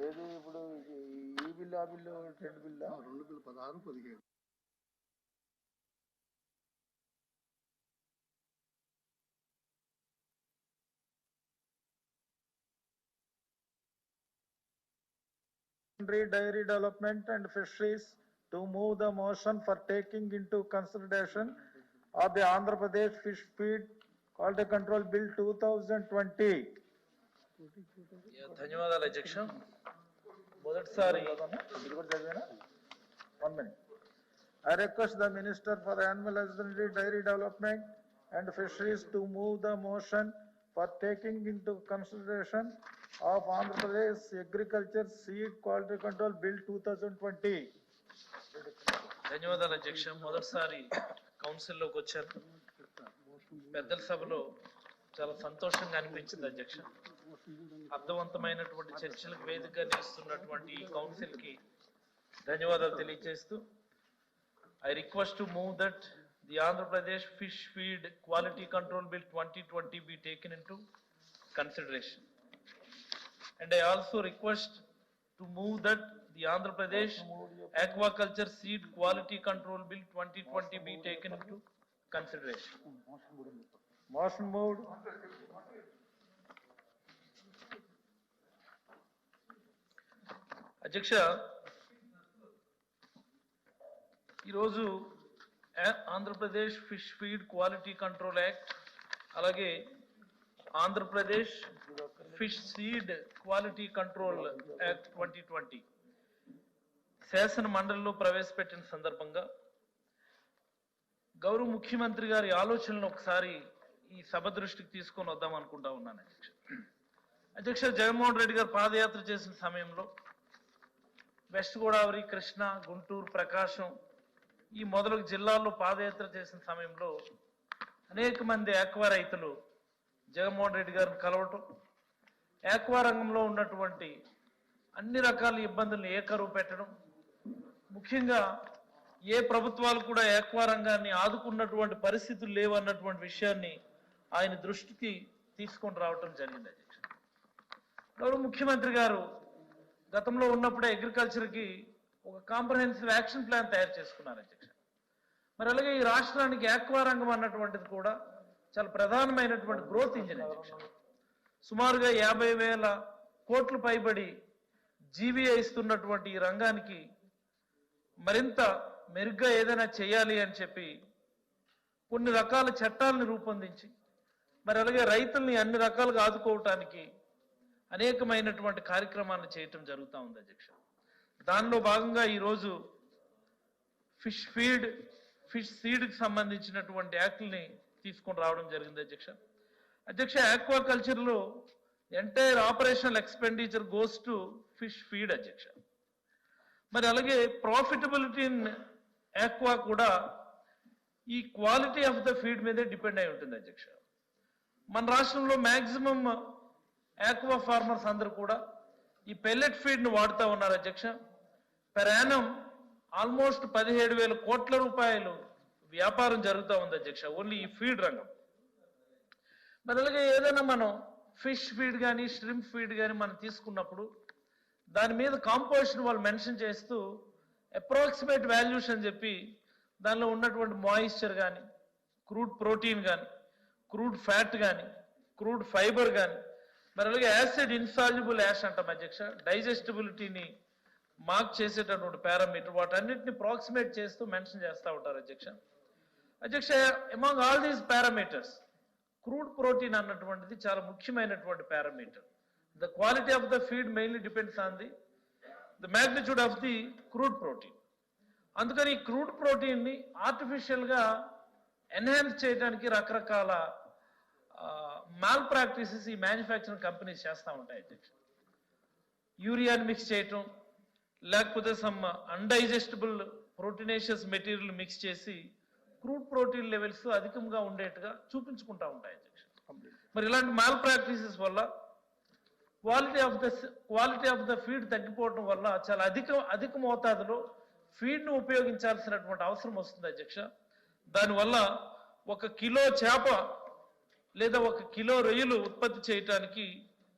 ఏది ఇప్పుడు ఈ బిల్లు ఆ బిల్లు రెండు bill 16, 17. Dairy Development and Fisheries to move the motion for taking into consideration of the Andhra Pradesh Fish Feed Quality Control Bill 2020. ధన్యవాదాలు అధ్యక్ష. మొదటిసారి 1 minute. I request the Minister for Animal Husbandry, Dairy Development and Fisheries to move the motion for taking into consideration of Andhra Pradesh Agriculture Seed Quality Control Bill 2020. ధన్యవాదాలు అధ్యక్ష. మొదటిసారి కౌన్సిల్లోకి వచ్చాను. పెద్దల సభలో చాలా సంతోషంగా అనిపించింది అధ్యక్ష. అర్థవంతమైనటువంటి చర్చలకు వేదికగా నిలుస్తున్నటువంటి ఈ కౌన్సిల్ కి ధన్యవాదాలు తెలియజేస్తూ I request to move that the Andhra Pradesh Fish Feed Quality Control Bill 2020 be taken into consideration. And I also request to move that the Andhra Pradesh Aquaculture Seed Quality Control Bill 2020 be taken into consideration. Motion moved. అధ్యక్ష, ఈరోజు Andhra Pradesh fish feed quality control act, అలాగే Andhra Pradesh fish seed quality control act 2020 శాసన మండలిలో ప్రవేశపెట్టిన సందర్భంగా గౌరవ ముఖ్యమంత్రి గారి ఆలోచనలు ఒకసారి ఈ సభ దృష్టికి తీసుకొని వద్దాం అనుకుంటా ఉన్నాను అధ్యక్ష. అధ్యక్ష, జగన్మోహన్ రెడ్డి గారు పాదయాత్ర చేసిన సమయంలో వెస్ట్ గోదావరి, కృష్ణా, గుంటూరు, ప్రకాశం ఈ మొదలగు జిల్లాల్లో పాదయాత్ర చేసిన సమయంలో అనేక మంది ఆక్వా రైతులు జగన్మోహన్ రెడ్డి గారిని కలవటం, ఆక్వా రంగంలో ఉన్నటువంటి అన్ని రకాల ఇబ్బందులను ఏకరువు పెట్టడం, ముఖ్యంగా ఏ ప్రభుత్వాలు కూడా ఆక్వా రంగాన్ని ఆదుకున్నటువంటి పరిస్థితులు లేవు అన్నటువంటి విషయాన్ని ఆయన దృష్టికి తీసుకొని రావటం జరిగింది అధ్యక్ష. గౌరవ ముఖ్యమంత్రి గారు గతంలో ఉన్నప్పుడే అగ్రికల్చర్కి ఒక కాంప్రహెన్సివ్ యాక్షన్ ప్లాన్ తయారు చేసుకున్నారు అధ్యక్ష. మరి అలాగే ఈ రాష్ట్రానికి ఆక్వా రంగం అన్నటువంటిది కూడా చాలా ప్రధానమైనటువంటి గ్రోత్ ఇంజిన్ అధ్యక్ష. సుమారుగా 50,000 కోట్లు పైబడి జీవీఐ ఇస్తున్నటువంటి ఈ రంగానికి మరింత మెరుగ్గా ఏదైనా చేయాలి అని చెప్పి కొన్ని రకాల చట్టాలను రూపొందించి, మరి అలాగే రైతుల్ని అన్ని రకాలుగా ఆదుకోవటానికి అనేకమైనటువంటి కార్యక్రమాలను చేయటం జరుగుతూ ఉంది అధ్యక్ష. దానిలో భాగంగా ఈరోజు ఫిష్ సీడ్కి సంబంధించినటువంటి యాక్ట్ని తీసుకొని రావడం జరిగింది అధ్యక్ష. అధ్యక్ష, ఆక్వాకల్చర్లో entire operational expenditure goes to fish feed అధ్యక్ష. మరి అలాగే ప్రాఫిటబిలిటీ ఇన్ ఆక్వా కూడా ఈ క్వాలిటీ ఆఫ్ ద ఫీడ్ మీదే డిపెండ్ అయి ఉంటుంది అధ్యక్ష. మన రాష్ట్రంలో మ్యాక్సిమం ఆక్వా ఫార్మర్స్ అందరూ కూడా ఈ పెల్లెట్ ఫీడ్ను వాడుతూ ఉన్నారు అధ్యక్ష. పెర్ యానం ఆల్మోస్ట్ 17,000 కోట్ల రూపాయలు వ్యాపారం జరుగుతూ ఉంది అధ్యక్ష, ఓన్లీ ఈ ఫీడ్ రంగం. మరి అలాగే ఏదైనా మనం ఫిష్ ఫీడ్ కానీ ష్రింప్ ఫీడ్ కానీ మనం తీసుకున్నప్పుడు దాని మీద కాంపోజిషన్ వాళ్ళు మెన్షన్ చేస్తూ అప్రాక్సిమేట్ వాల్యూస్ అని చెప్పి దానిలో ఉన్నటువంటి మాయిశ్చర్ కానీ, క్రూడ్ ప్రోటీన్ కానీ, క్రూడ్ ఫ్యాట్ కానీ, క్రూడ్ ఫైబర్ కానీ, మరి అలాగే యాసిడ్ ఇన్సాల్యుబుల్ యాష్ అంటాం అధ్యక్ష, డైజెస్టిబిలిటీని మార్క్ చేసేటటువంటి పారామీటర్, వాటన్నిటిని అప్రాక్సిమేట్ చేస్తూ మెన్షన్ చేస్తూ ఉంటారు అధ్యక్ష. అధ్యక్ష, among all these parameters crude protein అన్నటువంటిది చాలా ముఖ్యమైనటువంటి parameter. The quality of the feed mainly depends on the magnitude of the crude protein. అందుకని క్రూడ్ ప్రోటీన్ ని ఆర్టిఫిషియల్ గా ఎన్హాన్స్ చేయడానికి రకరకాల మాల్ ప్రాక్టీసెస్ ఈ మ్యానుఫ్యాక్చరింగ్ కంపెనీస్ చేస్తూ ఉంటాయి అధ్యక్ష. యూరియాని మిక్స్ చేయటం, లేకపోతే some undigestible proteinaceous material mix చేసి క్రూడ్ ప్రోటీన్ లెవెల్స్ అధికంగా ఉండేట్టుగా చూపించుకుంటా ఉంటాయి అధ్యక్ష. మరి ఇలాంటి మాల్ ప్రాక్టీసెస్ వల్ల క్వాలిటీ ఆఫ్ ద ఫీడ్ తగ్గిపోవడం వల్ల చాలా అధిక మోతాదులో ఫీడ్ను ఉపయోగించాల్సినటువంటి అవసరం వస్తుంది అధ్యక్ష. దానివల్ల 1 కిలో చేప లేదా 1 కిలో రొయ్యలు ఉత్పత్తి చేయడానికి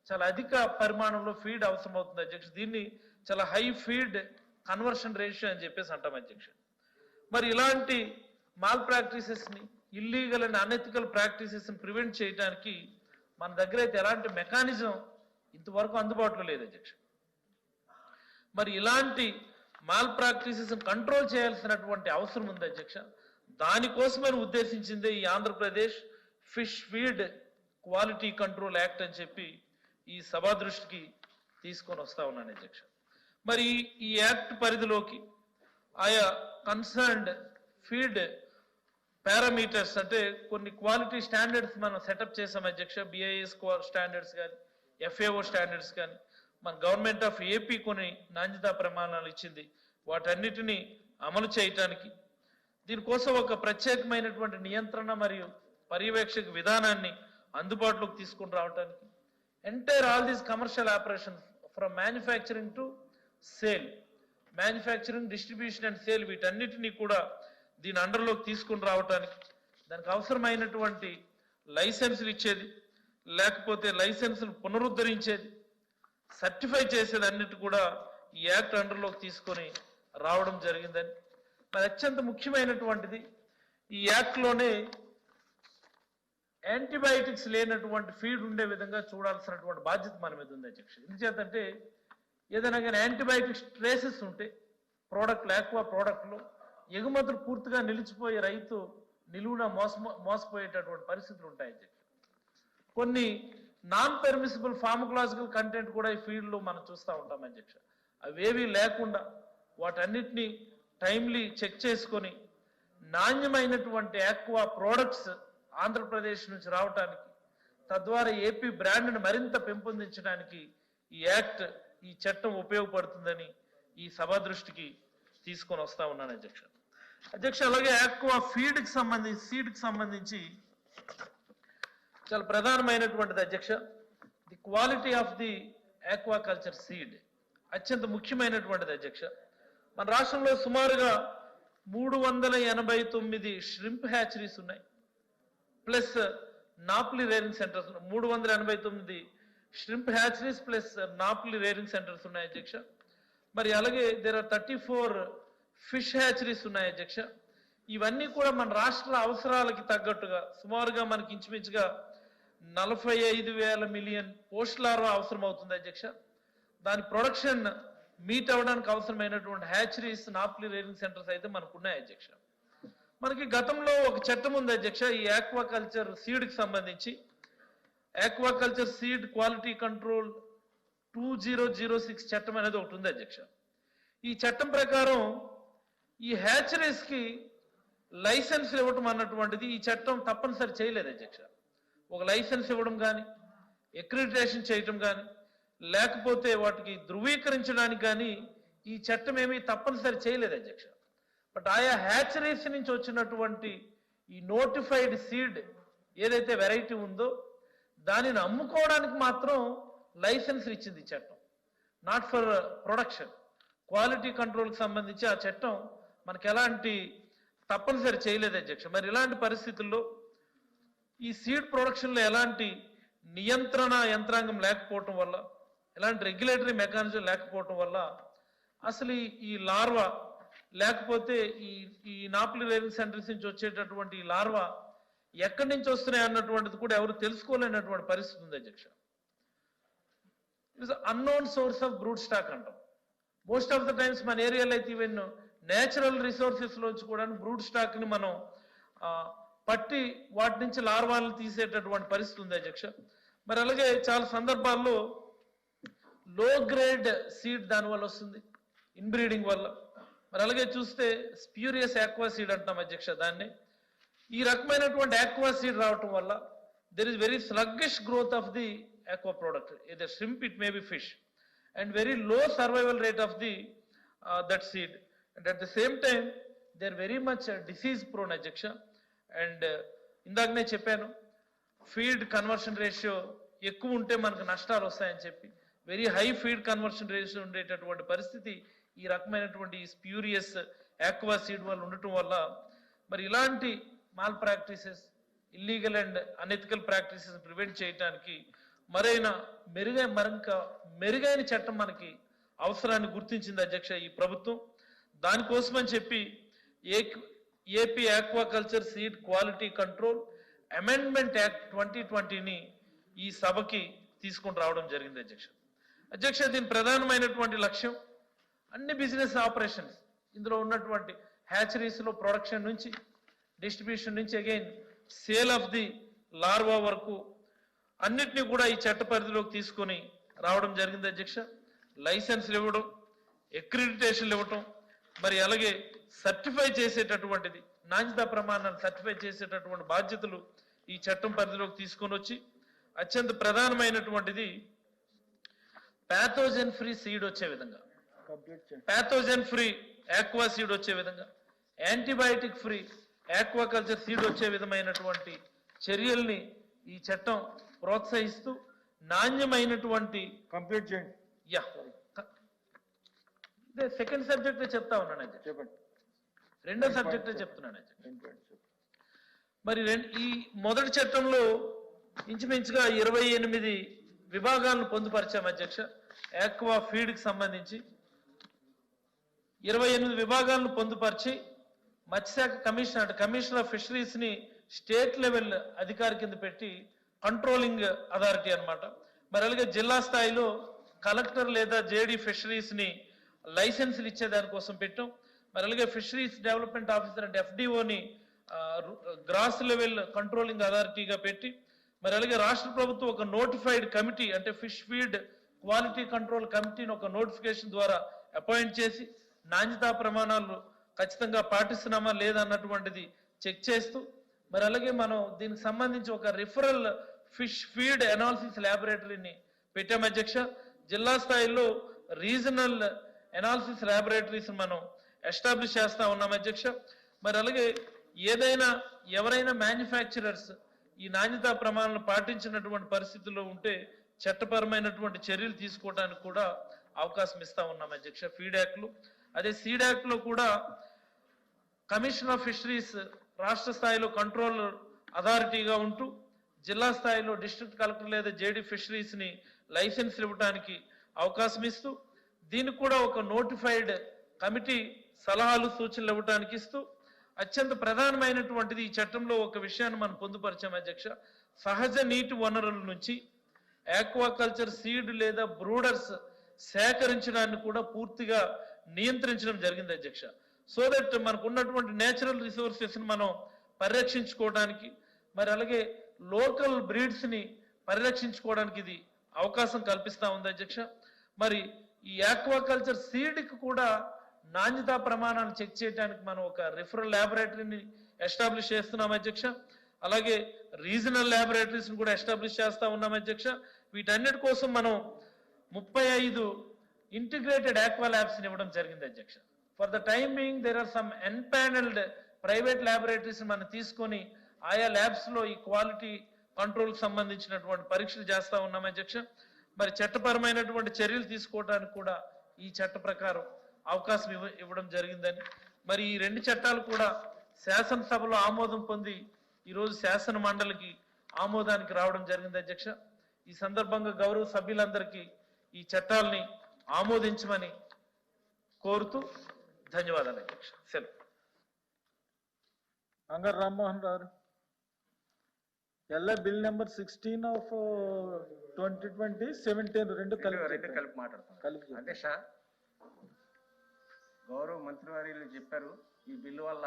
చాలా అధిక పరిమాణంలో ఫీడ్ అవసరం అవుతుంది అధ్యక్ష. దీన్ని చాలా హై ఫీడ్ కన్వర్షన్ రేషియో అని చెప్పేసి అంటాం అధ్యక్ష. మరి ఇలాంటి మాల్ ప్రాక్టీసెస్ని, ఇల్లీగల్ అండ్ అనెథికల్ ప్రాక్టీసెస్ని ప్రివెంట్ చేయడానికి మన దగ్గర అయితే ఎలాంటి మెకానిజం ఇంతవరకు అందుబాటులో లేదు అధ్యక్ష. మరి ఇలాంటి మాల్ ప్రాక్టీసెస్ కంట్రోల్ చేయాల్సినటువంటి అవసరం ఉంది అధ్యక్ష. దానికోసమని ఉద్దేశించిందే ఈ Andhra Pradesh fish feed quality control act అని చెప్పి ఈ సభా దృష్టికి తీసుకొని వస్తా ఉన్నాను అధ్యక్ష. మరి ఈ యాక్ట్ పరిధిలోకి ఆయా కన్సర్న్డ్ ఫీడ్ పారామీటర్స్ అంటే కొన్ని క్వాలిటీ స్టాండర్డ్స్ మనం సెటప్ చేసాం అధ్యక్ష. బిఐఎస్ స్టాండర్డ్స్ కానీ FAO స్టాండర్డ్స్ కానీ మన గవర్నమెంట్ ఆఫ్ ఏపీ కొన్ని నాణ్యతా ప్రమాణాలు ఇచ్చింది. వాటన్నిటిని అమలు చేయటానికి దీనికోసం ఒక ప్రత్యేకమైనటువంటి నియంత్రణ మరియు పర్యవేక్షక విధానాన్ని అందుబాటులోకి తీసుకుని రావడానికి entire all these commercial operations from manufacturing to sale, manufacturing, distribution and sale వీటన్నిటినీ కూడా దీని అండర్లోకి తీసుకుని రావటానికి దానికి అవసరమైనటువంటి లైసెన్సులు ఇచ్చేది, లేకపోతే లైసెన్సులు పునరుద్ధరించేది, సర్టిఫై చేసేది అన్నిటి కూడా ఈ యాక్ట్ అండర్లోకి తీసుకొని రావడం జరిగిందని. మరి అత్యంత ముఖ్యమైనటువంటిది ఈ యాక్ట్లోనే యాంటీబయాటిక్స్ లేనటువంటి ఫీడ్ ఉండే విధంగా చూడాల్సినటువంటి బాధ్యత మన మీద ఉంది అధ్యక్ష. ఎందుచేతంటే ఏదైనా కానీ యాంటీబయాటిక్స్ ట్రేసెస్ ఉంటే ప్రోడక్ట్లు, ఆక్వా ప్రోడక్ట్లో ఎగుమతులు పూర్తిగా నిలిచిపోయే రైతు నిలువున మోసపోయేటటువంటి పరిస్థితులు ఉంటాయి అధ్యక్ష. కొన్ని నాన్ పెర్మిసిబుల్ ఫార్మకలాజికల్ కంటెంట్ కూడా ఈ ఫీల్డ్లో మనం చూస్తూ ఉంటాం అధ్యక్ష. అవేవి లేకుండా వాటన్నిటినీ టైమ్లీ చెక్ చేసుకొని నాణ్యమైనటువంటి ఆక్వా ప్రోడక్ట్స్ ఆంధ్రప్రదేశ్ నుంచి రావటానికి, తద్వారా ఏపీ బ్రాండ్ను మరింత పెంపొందించడానికి ఈ యాక్ట్, ఈ చట్టం ఉపయోగపడుతుందని ఈ సభ దృష్టికి తీసుకొని వస్తా ఉన్నాను అధ్యక్ష. అధ్యక్ష, అలాగే ఆక్వా సీడ్కి సంబంధించి చాలా ప్రధానమైనటువంటిది అధ్యక్ష. The quality of the aquaculture seed అత్యంత ముఖ్యమైనటువంటిది అధ్యక్ష. మన రాష్ట్రంలో సుమారుగా 389 ష్రింప్ హ్యాచరీస్ ఉన్నాయి, plus nauplii rearing centres. 389 shrimp hatcheries plus nauplii rearing centres ఉన్నాయి అధ్యక్ష. మరి అలాగే దేర్ ఆర్ 34 ఫిష్ హ్యాచరీస్ ఉన్నాయి అధ్యక్ష. ఇవన్నీ కూడా మన రాష్ట్ర అవసరాలకి తగ్గట్టుగా సుమారుగా మనకి ఇంచుమించుగా 45,000 మిలియన్ పోస్ట్ లార్వా అవసరం అవుతుంది అధ్యక్ష. దాని ప్రొడక్షన్ మీట్ అవ్వడానికి అవసరమైనటువంటి హ్యాచరీస్, నాప్లీ రేరింగ్ సెంటర్స్ అయితే మనకు ఉన్నాయి అధ్యక్ష. మనకి గతంలో ఒక చట్టం ఉంది అధ్యక్ష, ఈ ఆక్వాకల్చర్ సీడ్కి సంబంధించి ఆక్వాకల్చర్ సీడ్ క్వాలిటీ కంట్రోల్ 2006 చట్టం అనేది ఒకటి ఉంది అధ్యక్ష. ఈ చట్టం ప్రకారం ఈ హ్యాచరీస్కి లైసెన్స్ ఇవ్వటం అన్నటువంటిది ఈ చట్టం తప్పనిసరి చేయలేదు అధ్యక్ష. ఒక లైసెన్స్ ఇవ్వడం కానీ, అక్రిడిటేషన్ చేయటం కానీ, లేకపోతే వాటికి ధృవీకరించడానికి కానీ ఈ చట్టం ఏమీ తప్పనిసరి చేయలేదు అధ్యక్ష. బట్ ఆయా హ్యాచరీస్ నుంచి వచ్చినటువంటి ఈ నోటిఫైడ్ సీడ్ ఏదైతే వెరైటీ ఉందో దానిని అమ్ముకోవడానికి మాత్రం లైసెన్స్ ఇచ్చింది ఈ చట్టం, నాట్ ఫర్ ప్రొడక్షన్. క్వాలిటీ కంట్రోల్కి సంబంధించి ఆ చట్టం మనకి ఎలాంటి తప్పనిసరి చేయలేదు అధ్యక్ష. మరి ఇలాంటి పరిస్థితుల్లో ఈ సీడ్ ప్రొడక్షన్లో ఎలాంటి నియంత్రణ యంత్రాంగం లేకపోవటం వల్ల, ఎలాంటి రెగ్యులేటరీ మెకానిజం లేకపోవటం వల్ల అసలు ఈ లార్వా లేకపోతే ఈ నాప్లీ రేరింగ్ సెంటర్స్ నుంచి వచ్చేటటువంటి ఈ లార్వా ఎక్కడి నుంచి వస్తున్నాయి అన్నటువంటిది కూడా ఎవరు తెలుసుకోలేనటువంటి పరిస్థితి ఉంది అధ్యక్ష. It's unknown source of brood stock అంటాం. మోస్ట్ ఆఫ్ ద టైమ్స్ మన ఏరియాలో అయితే ఈవెన్ నేచురల్ రిసోర్సెస్ లోంచి కూడా బ్రూడ్ స్టాక్ ని మనం పట్టి వాటి నుంచి లార్వాలను తీసేటటువంటి పరిస్థితి ఉంది అధ్యక్ష. మరి అలాగే చాలా సందర్భాల్లో లో గ్రేడ్ సీడ్ దానివల్ల వస్తుంది, ఇన్బ్రీడింగ్ వల్ల. మరి అలాగే చూస్తే స్ప్యూరియస్ ఆక్వా సీడ్ అంటాం అధ్యక్ష దాన్ని. ఈ రకమైనటువంటి ఆక్వా సీడ్ రావటం వల్ల there is very sluggish growth of the aqua product, either shrimp, it may be fish, and very low survival rate of the that seed, and at the same time they are very much disease prone adjaksha. And indagane cheppanu feed conversion ratio ఎక్కువ ఉంటే మనకు నష్టాలు వస్తాయని చెప్పి very high feed conversion ratio ఉండేటటువంటి పరిస్థితి ఈ రకమైనటువంటి స్ప్యూరియస్ ఆక్వా సీడ్ వల్ల ఉండటం వల్ల మరి ఇలాంటి mall practices, illegal and unethical practices prevent చేయడానికి మరింత మెరుగైన చట్టం మనకి అవసరాన్ని గుర్తించింది అధ్యక్ష ఈ ప్రభుత్వం. దానికోసమని చెప్పి AP aquaculture seed quality control amendment act 2020ని ఈ సభకి తీసుకొని రావడం జరిగింది అధ్యక్ష. దీని ప్రధానమైనటువంటి లక్ష్యం అన్ని బిజినెస్ ఆపరేషన్స్ ఇందులో ఉన్నటువంటి హ్యాచరీస్ లో ప్రొడక్షన్ నుంచి డిస్ట్రిబ్యూషన్ నుంచి again sale of the larva వరకు అన్నిటినీ కూడా ఈ చట్ట పరిధిలోకి తీసుకొని రావడం జరిగింది అధ్యక్ష. లైసెన్స్లు ఇవ్వడం, అక్రిడిటేషన్లు ఇవ్వటం, మరి అలాగే సర్టిఫై చేసేటటువంటిది నాణ్యతా ప్రమాణాలు సర్టిఫై చేసేటటువంటి బాధ్యతలు ఈ చట్టం పరిధిలోకి తీసుకొని వచ్చి అత్యంత ప్రధానమైనటువంటిది ప్యాథోజన్ ఫ్రీ సీడ్ వచ్చే విధంగా, ప్యాథోజన్ ఫ్రీ ఆక్వా సీడ్ వచ్చే విధంగా, యాంటీబయాటిక్ ఫ్రీ ఆక్వాకల్చర్ సీడ్ వచ్చే విధమైనటువంటి చర్యల్ని ఈ చట్టం ప్రోత్సహిస్తూ నాణ్యమైనటువంటి కంప్లీట్ చేయండి. యా ఇదే సెకండ్ సబ్జెక్ట్ చెప్తా ఉన్నాను అధ్యక్ష. చెప్పండి. రెండో సబ్జెక్ట్ చెప్తున్నాను అధ్యక్ష. మరి ఈ మొదటి చట్టంలో ఇంచుమించుగా 28 విభాగాలను పొందుపరిచాం అధ్యక్ష. ఆక్వా ఫీడ్ కి సంబంధించి 28 విభాగాలను పొందుపరిచి మత్స్యశాఖ కమిషనర్ అంటే కమిషనర్ ఆఫ్ ఫిషరీస్ ని స్టేట్ లెవెల్ అధికారి కింద పెట్టి కంట్రోలింగ్ అథారిటీ అన్నమాట. మరి అలాగే జిల్లా స్థాయిలో కలెక్టర్ లేదా జేడీ ఫిషరీస్ ని లైసెన్సులు ఇచ్చే దానికోసం పెట్టాం. మరి అలాగే ఫిషరీస్ డెవలప్మెంట్ ఆఫీసర్ అంటే ఎఫ్డిఓని గ్రాస్ లెవెల్ కంట్రోలింగ్ అథారిటీగా పెట్టి, మరి అలాగే రాష్ట్ర ప్రభుత్వం ఒక నోటిఫైడ్ కమిటీ అంటే ఫిష్ ఫీడ్ క్వాలిటీ కంట్రోల్ కమిటీని ఒక నోటిఫికేషన్ ద్వారా అపాయింట్ చేసి నాణ్యతా ప్రమాణాలు ఖచ్చితంగా పాటిస్తున్నామా లేదా అన్నటువంటిది చెక్ చేస్తూ, మరి అలాగే మనం దీనికి సంబంధించి ఒక రిఫరల్ ఫిష్ ఫీడ్ అనాలిసిస్ ల్యాబొరేటరీని పెట్టాం అధ్యక్ష. జిల్లా స్థాయిలో రీజనల్ అనాలిసిస్ ల్యాబొరేటరీస్ మనం ఎస్టాబ్లిష్ చేస్తా ఉన్నాం అధ్యక్ష. మరి అలాగే ఏదైనా ఎవరైనా మ్యానుఫ్యాక్చరర్స్ ఈ నాణ్యతా ప్రమాణాలను పాటించినటువంటి పరిస్థితుల్లో ఉంటే చట్టపరమైనటువంటి చర్యలు తీసుకోవడానికి కూడా అవకాశం ఇస్తా ఉన్నాం అధ్యక్ష ఫీడ్ యాక్ట్ లో. అదే సీడ్ యాక్ట్ లో కూడా కమిషన్ ఆఫ్ ఫిషరీస్ రాష్ట్ర స్థాయిలో కంట్రోల్ అథారిటీగా ఉంటూ జిల్లా స్థాయిలో డిస్ట్రిక్ట్ కలెక్టర్ లేదా జేడీ ఫిషరీస్ ని లైసెన్స్ ఇవ్వడానికి అవకాశం ఇస్తూ, దీనికి కూడా ఒక నోటిఫైడ్ కమిటీ సలహాలు సూచనలు ఇవ్వడానికి ఇస్తూ, అత్యంత ప్రధానమైనటువంటిది ఈ చట్టంలో ఒక విషయాన్ని మనం పొందుపరిచాం అధ్యక్ష. సహజ నీటి వనరుల నుంచి ఆక్వాకల్చర్ సీడ్ లేదా బ్రూడర్స్ సేకరించడాన్ని కూడా పూర్తిగా నియంత్రించడం జరిగింది అధ్యక్ష. సో దట్ మనకు ఉన్నటువంటి నేచురల్ రిసోర్సెస్ ని మనం పరిరక్షించుకోవడానికి, మరి అలాగే లోకల్ బ్రీడ్స్ ని పరిరక్షించుకోవడానికి ఇది అవకాశం కల్పిస్తా ఉంది అధ్యక్ష. మరి ఈ ఆక్వాకల్చర్ సీడ్ కి కూడా నాణ్యతా ప్రమాణాలు చెక్ చేయడానికి మనం ఒక రిఫరల్ ల్యాబొరేటరీని ఎస్టాబ్లిష్ చేస్తున్నాం అధ్యక్ష. అలాగే రీజనల్ ల్యాబొరేటరీస్ కూడా ఎస్టాబ్లిష్ చేస్తా ఉన్నాం అధ్యక్ష. వీటన్నిటి కోసం మనం 35 ఇంటిగ్రేటెడ్ ఆక్వా ల్యాబ్స్ ఇవ్వడం జరిగింది అధ్యక్ష. For the time being there are some empanelled private laboratories మనం తీసుకొని ఆయా ల్యాబ్స్ లో ఈ క్వాలిటీ కంట్రోల్ సంబంధించినటువంటి పరీక్షలు చేస్తా ఉన్నాం అధ్యక్ష. మరి చట్టపరమైనటువంటి చర్యలు తీసుకోవడానికి కూడా ఈ చట్ట ప్రకారం అవకాశం ఇవ్వడం జరిగిందని, మరి ఈ 2 చట్టాలు కూడా శాసనసభలో ఆమోదం పొంది ఈరోజు శాసన మండలికి ఆమోదానికి రావడం జరిగింది అధ్యక్ష. ఈ సందర్భంగా గౌరవ సభ్యులందరికీ ఈ చట్టాలని ఆమోదించమని కోరుతూ ధన్యవాదాలు అధ్యక్ష. సెలవు. అంగర్ Rammohan Rao. LI bill number 16 of 2020, 17 రెండు కలిపి మాట్లాడుతున్నాను అధ్యక్ష. గౌరవ మంత్రివర్యులు చెప్పారు ఈ బిల్లు వల్ల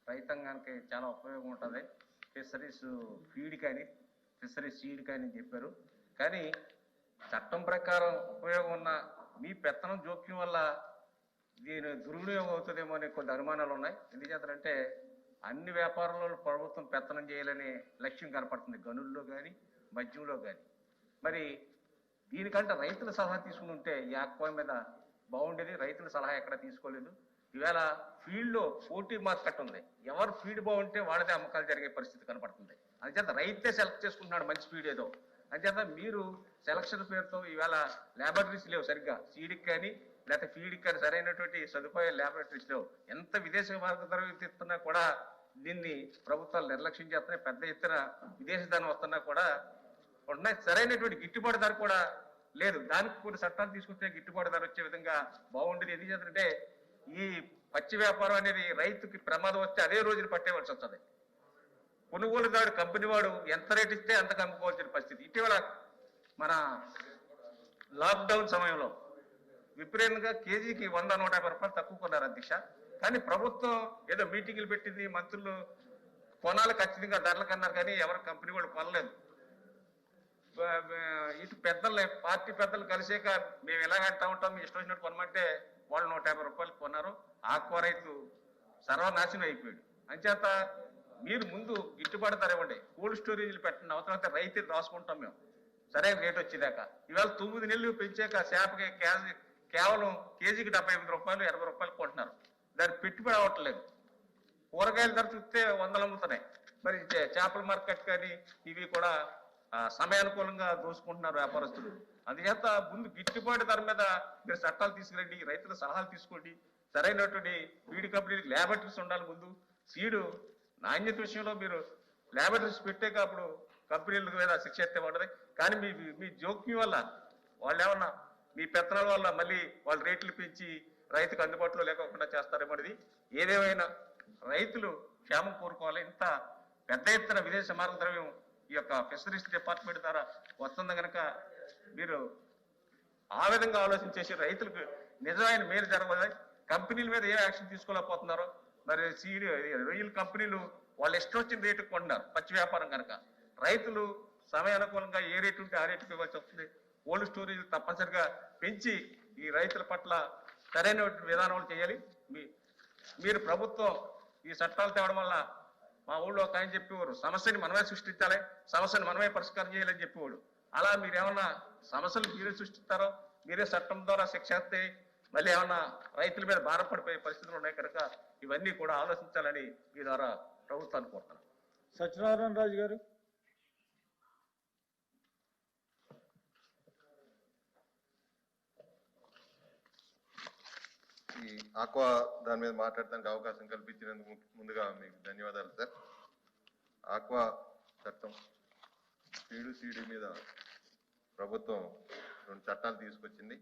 రైతాంగానికి చాలా ఉపయోగం ఉంటుంది, ఫిషరీస్ ఫీడ్ కానీ ఫిషరీస్ సీడ్ కానీ చెప్పారు. కానీ చట్టం ప్రకారం ఉపయోగం ఉన్న మీ పెత్తనం జోక్యం వల్ల దీని దుర్వినియోగం అవుతుందేమో అనే కొన్ని అనుమానాలు ఉన్నాయి. ఎందుచేతంటే అన్ని వ్యాపారాల్లో ప్రభుత్వం పెత్తనం చేయాలనే లక్ష్యం కనపడుతుంది, గనుల్లో కానీ మద్యంలో కానీ. మరి దీనికంటే రైతుల సలహా తీసుకుని ఉంటే ఈ ఆక్వా మీద బాగుండేది. రైతుల సలహా ఎక్కడ తీసుకోలేదు. ఈవేళ ఫీల్డ్లో పోటీ మార్కెట్ ఉంది, ఎవరు ఫీడ్ బాగుంటే వాళ్ళదే అమ్మకాలు జరిగే పరిస్థితి కనపడుతుంది. అందుచేత రైతే సెలెక్ట్ చేసుకుంటున్నాడు మంచి ఫీడ్ ఏదో. అందుచేత మీరు సెలక్షన్ పేరుతో ఈవేళ ల్యాబొరేటరీస్ లేవు సరిగ్గా, సీడ్కి కానీ లేకపోతే ఫీడ్కి కానీ సరైనటువంటి సదుపాయాలు ల్యాబొరేటరీస్ లేవు. ఎంత విదేశీ మార్గదర్శనం ఇస్తున్నా కూడా దీన్ని ప్రభుత్వాలు నిర్లక్ష్యం చేస్తున్నాయి. పెద్ద ఎత్తున విదేశీ ధనం వస్తున్నా కూడా ఉన్నాయి, సరైనటువంటి గిట్టుబాటు ధర కూడా లేదు. దానికి కొన్ని చట్టాలు తీసుకుంటే గిట్టుబాటు ధర వచ్చే విధంగా బాగుండేది. ఎందుకు చేద్దంటే ఈ పచ్చి వ్యాపారం అనేది రైతుకి ప్రమాదం వస్తే అదే రోజున పట్టేవలసి వస్తుంది. కొనుగోలుదారు కంపెనీ వాడు ఎంత రేట్ ఇస్తే అంతకు అమ్ముకోవాల్సిన పరిస్థితి. ఇటీవల మన లాక్డౌన్ సమయంలో విపరీతంగా కేజీకి 100-150 రూపాయలు తక్కువ కొన్నారు అధ్యక్ష. కానీ ప్రభుత్వం ఏదో మీటింగులు పెట్టింది, మంత్రులు కొనాలి ఖచ్చితంగా ధరలు కన్నారు, కానీ ఎవరు కంపెనీ వాళ్ళు కొనలేదు. ఇటు పెద్దలు, పార్టీ పెద్దలు కలిసాక మేము ఎలాగంటా ఉంటాం, మీ ఇష్టం వచ్చినట్టు కొనమంటే వాళ్ళు 150 రూపాయలు కొన్నారు. ఆక్వా రైతు సర్వనాశనం అయిపోయాడు. అంచేత మీరు ముందు గిట్టుబాటు ధర ఇవ్వండి, కోల్డ్ స్టోరేజీలు పెట్టండి, అవసరం రైతు రాసుకుంటాం మేము సరైన రేటు వచ్చేదాకా. ఇవాళ 9 నెలలు పెంచాక చేపకి కేవలం కేజీకి 78 రూపాయలు 80 రూపాయలు కొంటున్నారు. దానికి పెట్టుబడి అవ్వట్లేదు. కూరగాయల ధర చూస్తే 100 అమ్ముతున్నాయి. మరి చేపల మార్కెట్ కానీ ఇవి కూడా సమయానుకూలంగా దోసుకుంటున్నారు వ్యాపారస్తులు. అందుచేత ముందు గిట్టుబాటు ధర మీద మీరు చట్టాలు తీసుకురండి, రైతుల సలహాలు తీసుకోండి. సరైనటువంటి ఫీడ్ కంపెనీలకు ల్యాబొరేటరీస్ ఉండాలి. ముందు సీడు నాణ్యత విషయంలో మీరు ల్యాబొరేటరీస్ పెట్టాక అప్పుడు కంపెనీల మీద శిక్ష ఎత్తే ఉండదు. కానీ మీ జోక్యం వల్ల వాళ్ళు ఏమన్నా మీ పెత్తనాల వల్ల మళ్ళీ వాళ్ళు రేట్లు పెంచి రైతుకు అందుబాటులో లేకుండా చేస్తారేమోది. ఏదేమైనా రైతులు క్షేమం కోరుకోవాలి. ఇంత పెద్ద ఎత్తున విదేశీ మార్గ ద్రవ్యం ఈ యొక్క ఫిషరీస్ డిపార్ట్మెంట్ ద్వారా వస్తుంది కనుక మీరు ఆ విధంగా ఆలోచించేసి రైతులకు నిజమైన మేలు జరగదు. కంపెనీల మీద ఏ యాక్షన్ తీసుకోలేకపోతున్నారో, మరి రొయ్యల కంపెనీలు వాళ్ళు ఇష్టం వచ్చిన రేటుకు కొంటున్నారు పచ్చి వ్యాపారం కనుక. రైతులు సమయానుకూలంగా ఏ రేటు ఉంటే ఆ రేటుకి ఇవ్వాల్సి వస్తుంది. కోల్డ్ స్టోరేజ్ తప్పనిసరిగా పెంచి ఈ రైతుల పట్ల సరైన విధానాలు చేయాలి. మీరు ప్రభుత్వం ఈ చట్టాలు తేవడం వల్ల మా ఊళ్ళో ఒక ఆయన చెప్పేవారు, సమస్యని మనమే సృష్టించాలి, సమస్యను మనమే పరిష్కారం చేయాలని చెప్పేవాడు. అలా మీరేమన్నా సమస్యలు మీరే సృష్టిస్తారో, మీరే చట్టం ద్వారా శిక్ష వేస్తే మళ్ళీ ఏమన్నా రైతుల మీద భారపడిపోయే పరిస్థితులు ఉన్నాయి కనుక ఇవన్నీ కూడా ఆలోచించాలని మీ ద్వారా ప్రభుత్వాన్ని కోరుతున్నాను. సత్యనారాయణ రాజు గారు. ఈ ఆక్వా దాని మీద మాట్లాడడానికి అవకాశం కల్పించినందుకు ముందుగా మీకు ధన్యవాదాలు సార్. ఆక్వా చట్టం సీడు మీద ప్రభుత్వం 2 చట్టాలు తీసుకొచ్చింది.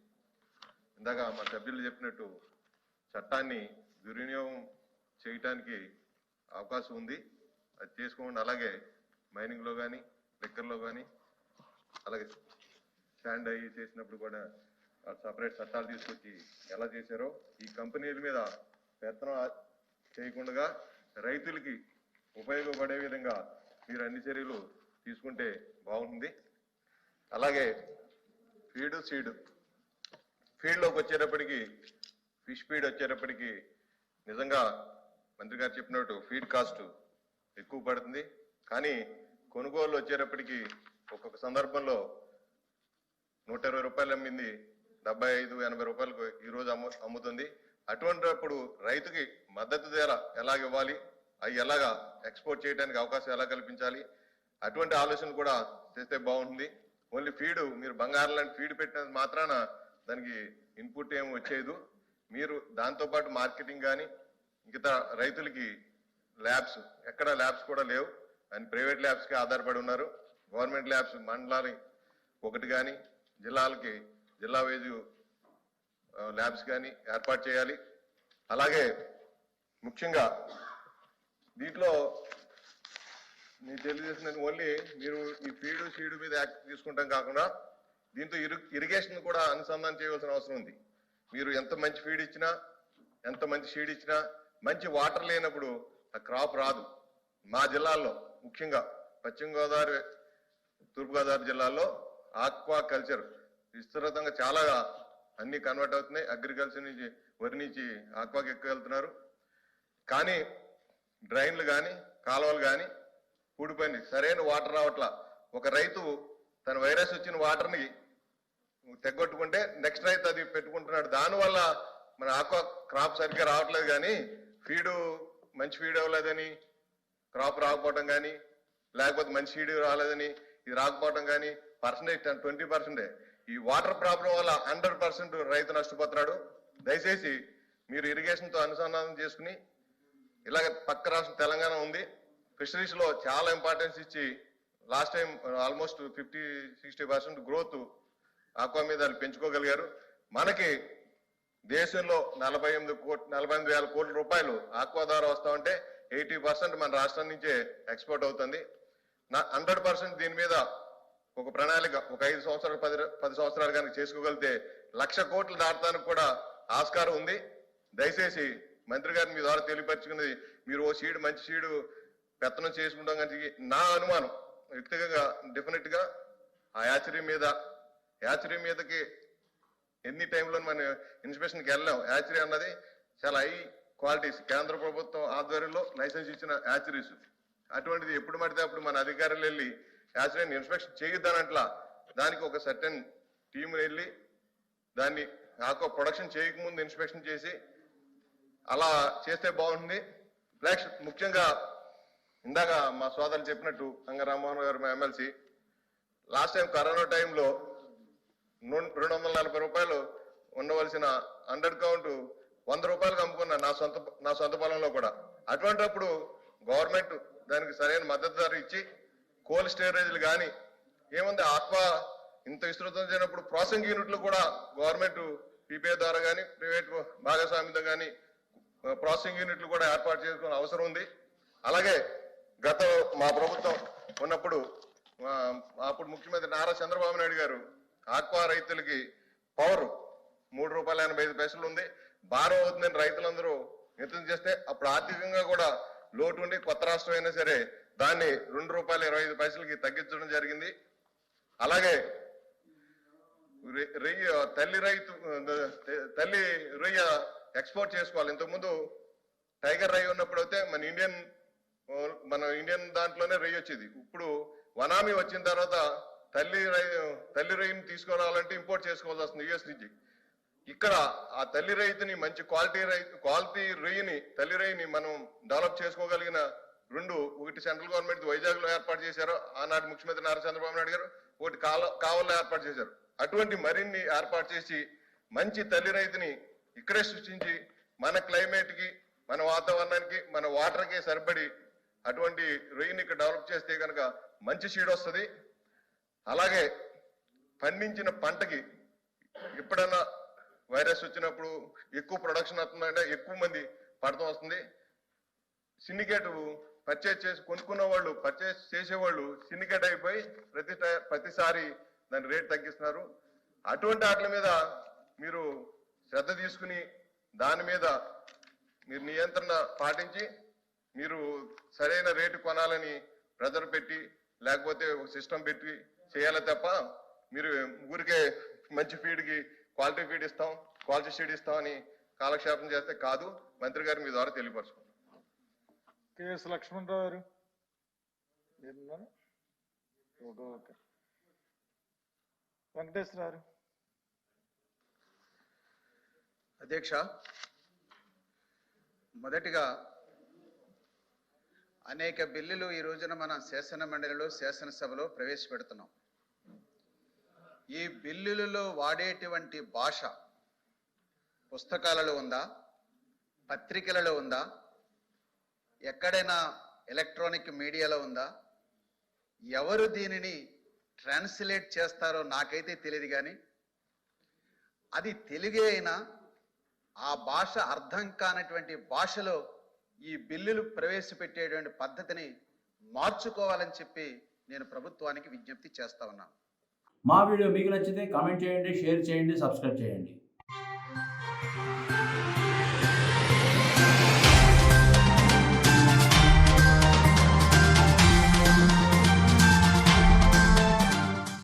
ఇందాక మా సభ్యులు చెప్పినట్టు చట్టాన్ని దుర్వినియోగం చేయటానికి అవకాశం ఉంది, అది చేసుకోకుండా. అలాగే మైనింగ్లో కానీ లిక్కర్లో కానీ అలాగే స్టాండ్ అయ్యి చేసినప్పుడు కూడా సపరేట్ చట్టాలు తీసుకొచ్చి ఎలా చేశారో ఈ కంపెనీల మీద పెత్తనం చేయకుండా రైతులకి ఉపయోగపడే విధంగా మీరు అన్ని చర్యలు తీసుకుంటే బాగుంటుంది. అలాగే ఫీడ్లోకి వచ్చేటప్పటికి ఫిష్ ఫీడ్ వచ్చేటప్పటికి నిజంగా మంత్రి గారు చెప్పినట్టు ఫీడ్ కాస్ట్ ఎక్కువ పడుతుంది. కానీ కొనుగోలు వచ్చేటప్పటికి ఒక్కొక్క సందర్భంలో 120 రూపాయలు అమ్మింది 75-80 రూపాయలకు ఈరోజు అమ్ముతుంది. అటువంటిప్పుడు రైతుకి మద్దతు ధర ఎలాగ ఇవ్వాలి, అవి ఎలాగా ఎక్స్పోర్ట్ చేయడానికి అవకాశం ఎలా కల్పించాలి, అటువంటి ఆలోచన కూడా చేస్తే బాగుంటుంది. ఓన్లీ ఫీడ్ మీరు బంగారం లాంటి ఫీడ్ పెట్టినంత మాత్రాన దానికి ఇన్పుట్ ఏమి వచ్చేది. మీరు దాంతోపాటు మార్కెటింగ్ కానీ మిగతా రైతులకి ల్యాబ్స్, ఎక్కడ ల్యాబ్స్ కూడా లేవు, అండ్ ప్రైవేట్ ల్యాబ్స్కి ఆధారపడి ఉన్నారు. గవర్నమెంట్ ల్యాబ్స్ మండలాలు 1 కానీ జిల్లాలకి జిల్లా వైజు ల్యాబ్స్ కానీ ఏర్పాటు చేయాలి. అలాగే ముఖ్యంగా దీంట్లో మీకు తెలియజేసిన ఓన్లీ మీరు ఈ సీడు మీద యాక్ట్ తీసుకుంటాం కాకుండా దీంతో ఇరిగేషన్ కూడా అనుసంధానం చేయవలసిన అవసరం ఉంది. మీరు ఎంత మంచి ఫీడ్ ఇచ్చినా, ఎంత మంచి సీడ్ ఇచ్చినా మంచి వాటర్ లేనప్పుడు ఆ క్రాప్ రాదు. మా జిల్లాల్లో ముఖ్యంగా పశ్చిమ గోదావరి, తూర్పుగోదావరి జిల్లాల్లో ఆక్వా కల్చర్ విస్తృతంగా చాలా అన్ని కన్వర్ట్ అవుతున్నాయి. అగ్రికల్చర్ నుంచి వరి నుంచి ఆక్వాకి ఎక్కువ వెళ్తున్నారు. కానీ డ్రైన్లు కానీ కాలువలు కానీ పూడిపోయింది, సరైన వాటర్ రావట్లా. ఒక రైతు తన వైరస్ వచ్చిన వాటర్ని తెగొట్టుకుంటే నెక్స్ట్ రైతు అది పెట్టుకుంటున్నాడు. దానివల్ల మన ఆక్వా క్రాప్ సరిగ్గా రావట్లేదు. కానీ మంచి ఫీడ్ అవ్వలేదని క్రాప్ రాకపోవటం కానీ, లేకపోతే మంచి ఫీడ్ రాలేదని ఇది రాకపోవటం కానీ పర్సెంటేజ్ 20%. ఈ వాటర్ ప్రాబ్లం వల్ల 100% రైతు నష్టపోతున్నాడు. దయచేసి మీరు ఇరిగేషన్తో అనుసంధానం చేసుకుని, ఇలాగ పక్క రాష్ట్రం తెలంగాణ ఉంది, ఫిషరీస్ లో చాలా ఇంపార్టెన్స్ ఇచ్చి last time almost 50-60% growth aqua మీద పెంచుకోగలిగారు. మనకి దేశంలో 48,000 కోట్ల రూపాయలు ఆక్వా ద్వారా వస్తా ఉంటే 80% మన రాష్ట్రం నుంచే ఎక్స్పోర్ట్ అవుతుంది. 100% దీని మీద ఒక ప్రణాళిక ఒక 5 సంవత్సరాలు 10 సంవత్సరాలు కనుక చేసుకోగలిగితే 1,00,000 కోట్లు దాటడానికి కూడా ఆస్కారం ఉంది. దయచేసి మంత్రి గారిని మీ ద్వారా తెలియపరుచుకున్నది, మీరు ఓ సీడు మంచి సీడు పెత్తనం చేసుకుంటాం కానీ నా అనుమానం వ్యక్తిగతంగా డెఫినెట్ గా ఆ హ్యాచరీ మీదకి ఎన్ని టైంలో మన ఇన్స్పెక్షన్కి వెళ్ళాం. హ్యాచరీ అన్నది చాలా హై క్వాలిటీస్, కేంద్ర ప్రభుత్వం ఆధ్వర్యంలో లైసెన్స్ ఇచ్చిన హ్యాచరీస్. అటువంటిది ఎప్పుడు పడితే అప్పుడు మన అధికారులు వెళ్ళి హ్యాచరీని ఇన్స్పెక్షన్ చేయొద్దనట్లా దానికి ఒక సర్టెన్ టీం వెళ్ళి దాన్ని ప్రొడక్షన్ చేయకముందు ఇన్స్పెక్షన్ చేసి అలా చేస్తే బాగుంటుంది. ప్లస్ ముఖ్యంగా ఇందాక మా సోదరులు చెప్పినట్టు అంగ రామ్మోహన్ గారు మా ఎమ్మెల్సీ లాస్ట్ టైం కరోనా టైంలో 240 రూపాయలు ఉండవలసిన 100 కౌంట్ 100 రూపాయలకు అమ్ముకున్నా నా సొంత పొలంలో కూడా. అటువంటిప్పుడు గవర్నమెంట్ దానికి సరైన మద్దతు ధర ఇచ్చి కోల్డ్ స్టోరేజ్లు కానీ ఏముంది ఆక్వా ఇంత విస్తృతం చేయనప్పుడు ప్రాసెసింగ్ యూనిట్లు కూడా గవర్నమెంట్ పీపీఏ ద్వారా కానీ ప్రైవేట్ భాగస్వామ్యంతో కానీ ప్రాసెసింగ్ యూనిట్లు కూడా ఏర్పాటు చేసుకునే అవసరం ఉంది. అలాగే గత మా ప్రభుత్వం ఉన్నప్పుడు అప్పుడు ముఖ్యమంత్రి నారా చంద్రబాబు నాయుడు గారు ఆక్వా రైతులకి పవర్ ₹3.85 ఉంది, భారం అవుతుందని రైతులందరూ యత్నం చేస్తే అప్పుడు ఆర్థికంగా కూడా లోటు ఉండి కొత్త రాష్ట్రం అయినా సరే దాన్ని ₹2.25కి తగ్గించడం జరిగింది. అలాగే తల్లి రొయ్య ఎక్స్పోర్ట్ చేసుకోవాలి. ఇంతకుముందు టైగర్ రొయ్య ఉన్నప్పుడు అయితే మన ఇండియన్ దాంట్లోనే రొయ్య వచ్చేది. ఇప్పుడు వనామీ వచ్చిన తర్వాత తల్లి రొయ్యని తీసుకురావాలంటే ఇంపోర్ట్ చేసుకోవాల్సి వస్తుంది యుఎస్ నుంచి. ఇక్కడ ఆ తల్లి రైతుని మంచి క్వాలిటీ రొయ్యని తల్లి రొయ్యని మనం డెవలప్ చేసుకోగలిగిన ఒకటి సెంట్రల్ గవర్నమెంట్ వైజాగ్ లో ఏర్పాటు చేశారు ఆనాటి ముఖ్యమంత్రి నారా చంద్రబాబు నాయుడు గారు, ఒకటి కావల్లో ఏర్పాటు చేశారు. అటువంటి మరిన్ని ఏర్పాటు చేసి మంచి తల్లి రైతుని ఇక్కడే సృష్టించి మన క్లైమేట్ కి మన వాతావరణానికి మన వాటర్ కి సరిపడి అటువంటి రొయ్యని ఇక్కడ డెవలప్ చేస్తే కనుక మంచి సీడ్ వస్తుంది. అలాగే పండించిన పంటకి ఎప్పుడన్నా వైరస్ వచ్చినప్పుడు ఎక్కువ ప్రొడక్షన్ అవుతుందంటే ఎక్కువ మంది పడతాం వస్తుంది. సిండికేట్ కొనుక్కున్న వాళ్ళు పర్చేస్ చేసేవాళ్ళు సిండికేట్ అయిపోయి ప్రతిసారి దాని రేట్ తగ్గిస్తున్నారు. అటువంటి వాటి మీద మీరు శ్రద్ధ తీసుకుని దాని మీద మీరు నియంత్రణ పాటించి మీరు సరైన రేటు కొనాలని ప్రెజర్ పెట్టి లేకపోతే ఒక సిస్టమ్ పెట్టి చేయాలి తప్ప మీరు ఊరికే మంచి ఫీడ్కి క్వాలిటీ ఫీడ్ ఇస్తాం క్వాలిటీ సీడ్ ఇస్తామని కాలక్షేపం చేస్తే కాదు. మంత్రి గారు మీ ద్వారా తెలియపరచుకుంటాం. కెఎస్ లక్ష్మణరావు గారు ఓకే. వెంకటేశ్వర గారు. అధ్యక్ష, మొదటిగా అనేక బిల్లులు ఈ రోజున మన శాసన మండలిలో శాసనసభలో ప్రవేశపెడుతున్నాం. ఈ బిల్లులలో వాడేటువంటి భాష పుస్తకాలలో ఉందా, పత్రికలలో ఉందా, ఎక్కడైనా ఎలక్ట్రానిక్ మీడియాలో ఉందా, ఎవరు దీనిని ట్రాన్స్లేట్ చేస్తారో నాకైతే తెలియదు. కానీ అది తెలుగే అయినా ఆ భాష అర్థం కానటువంటి భాషలో ఈ బిల్లులు ప్రవేశపెట్టేటువంటి పద్ధతిని మార్చుకోవాలని చెప్పి నేను ప్రభుత్వానికి విజ్ఞప్తి చేస్తా ఉన్నాను. మా వీడియో మీకు నచ్చితే కామెంట్ చేయండి, షేర్ చేయండి, సబ్స్క్రైబ్ చేయండి.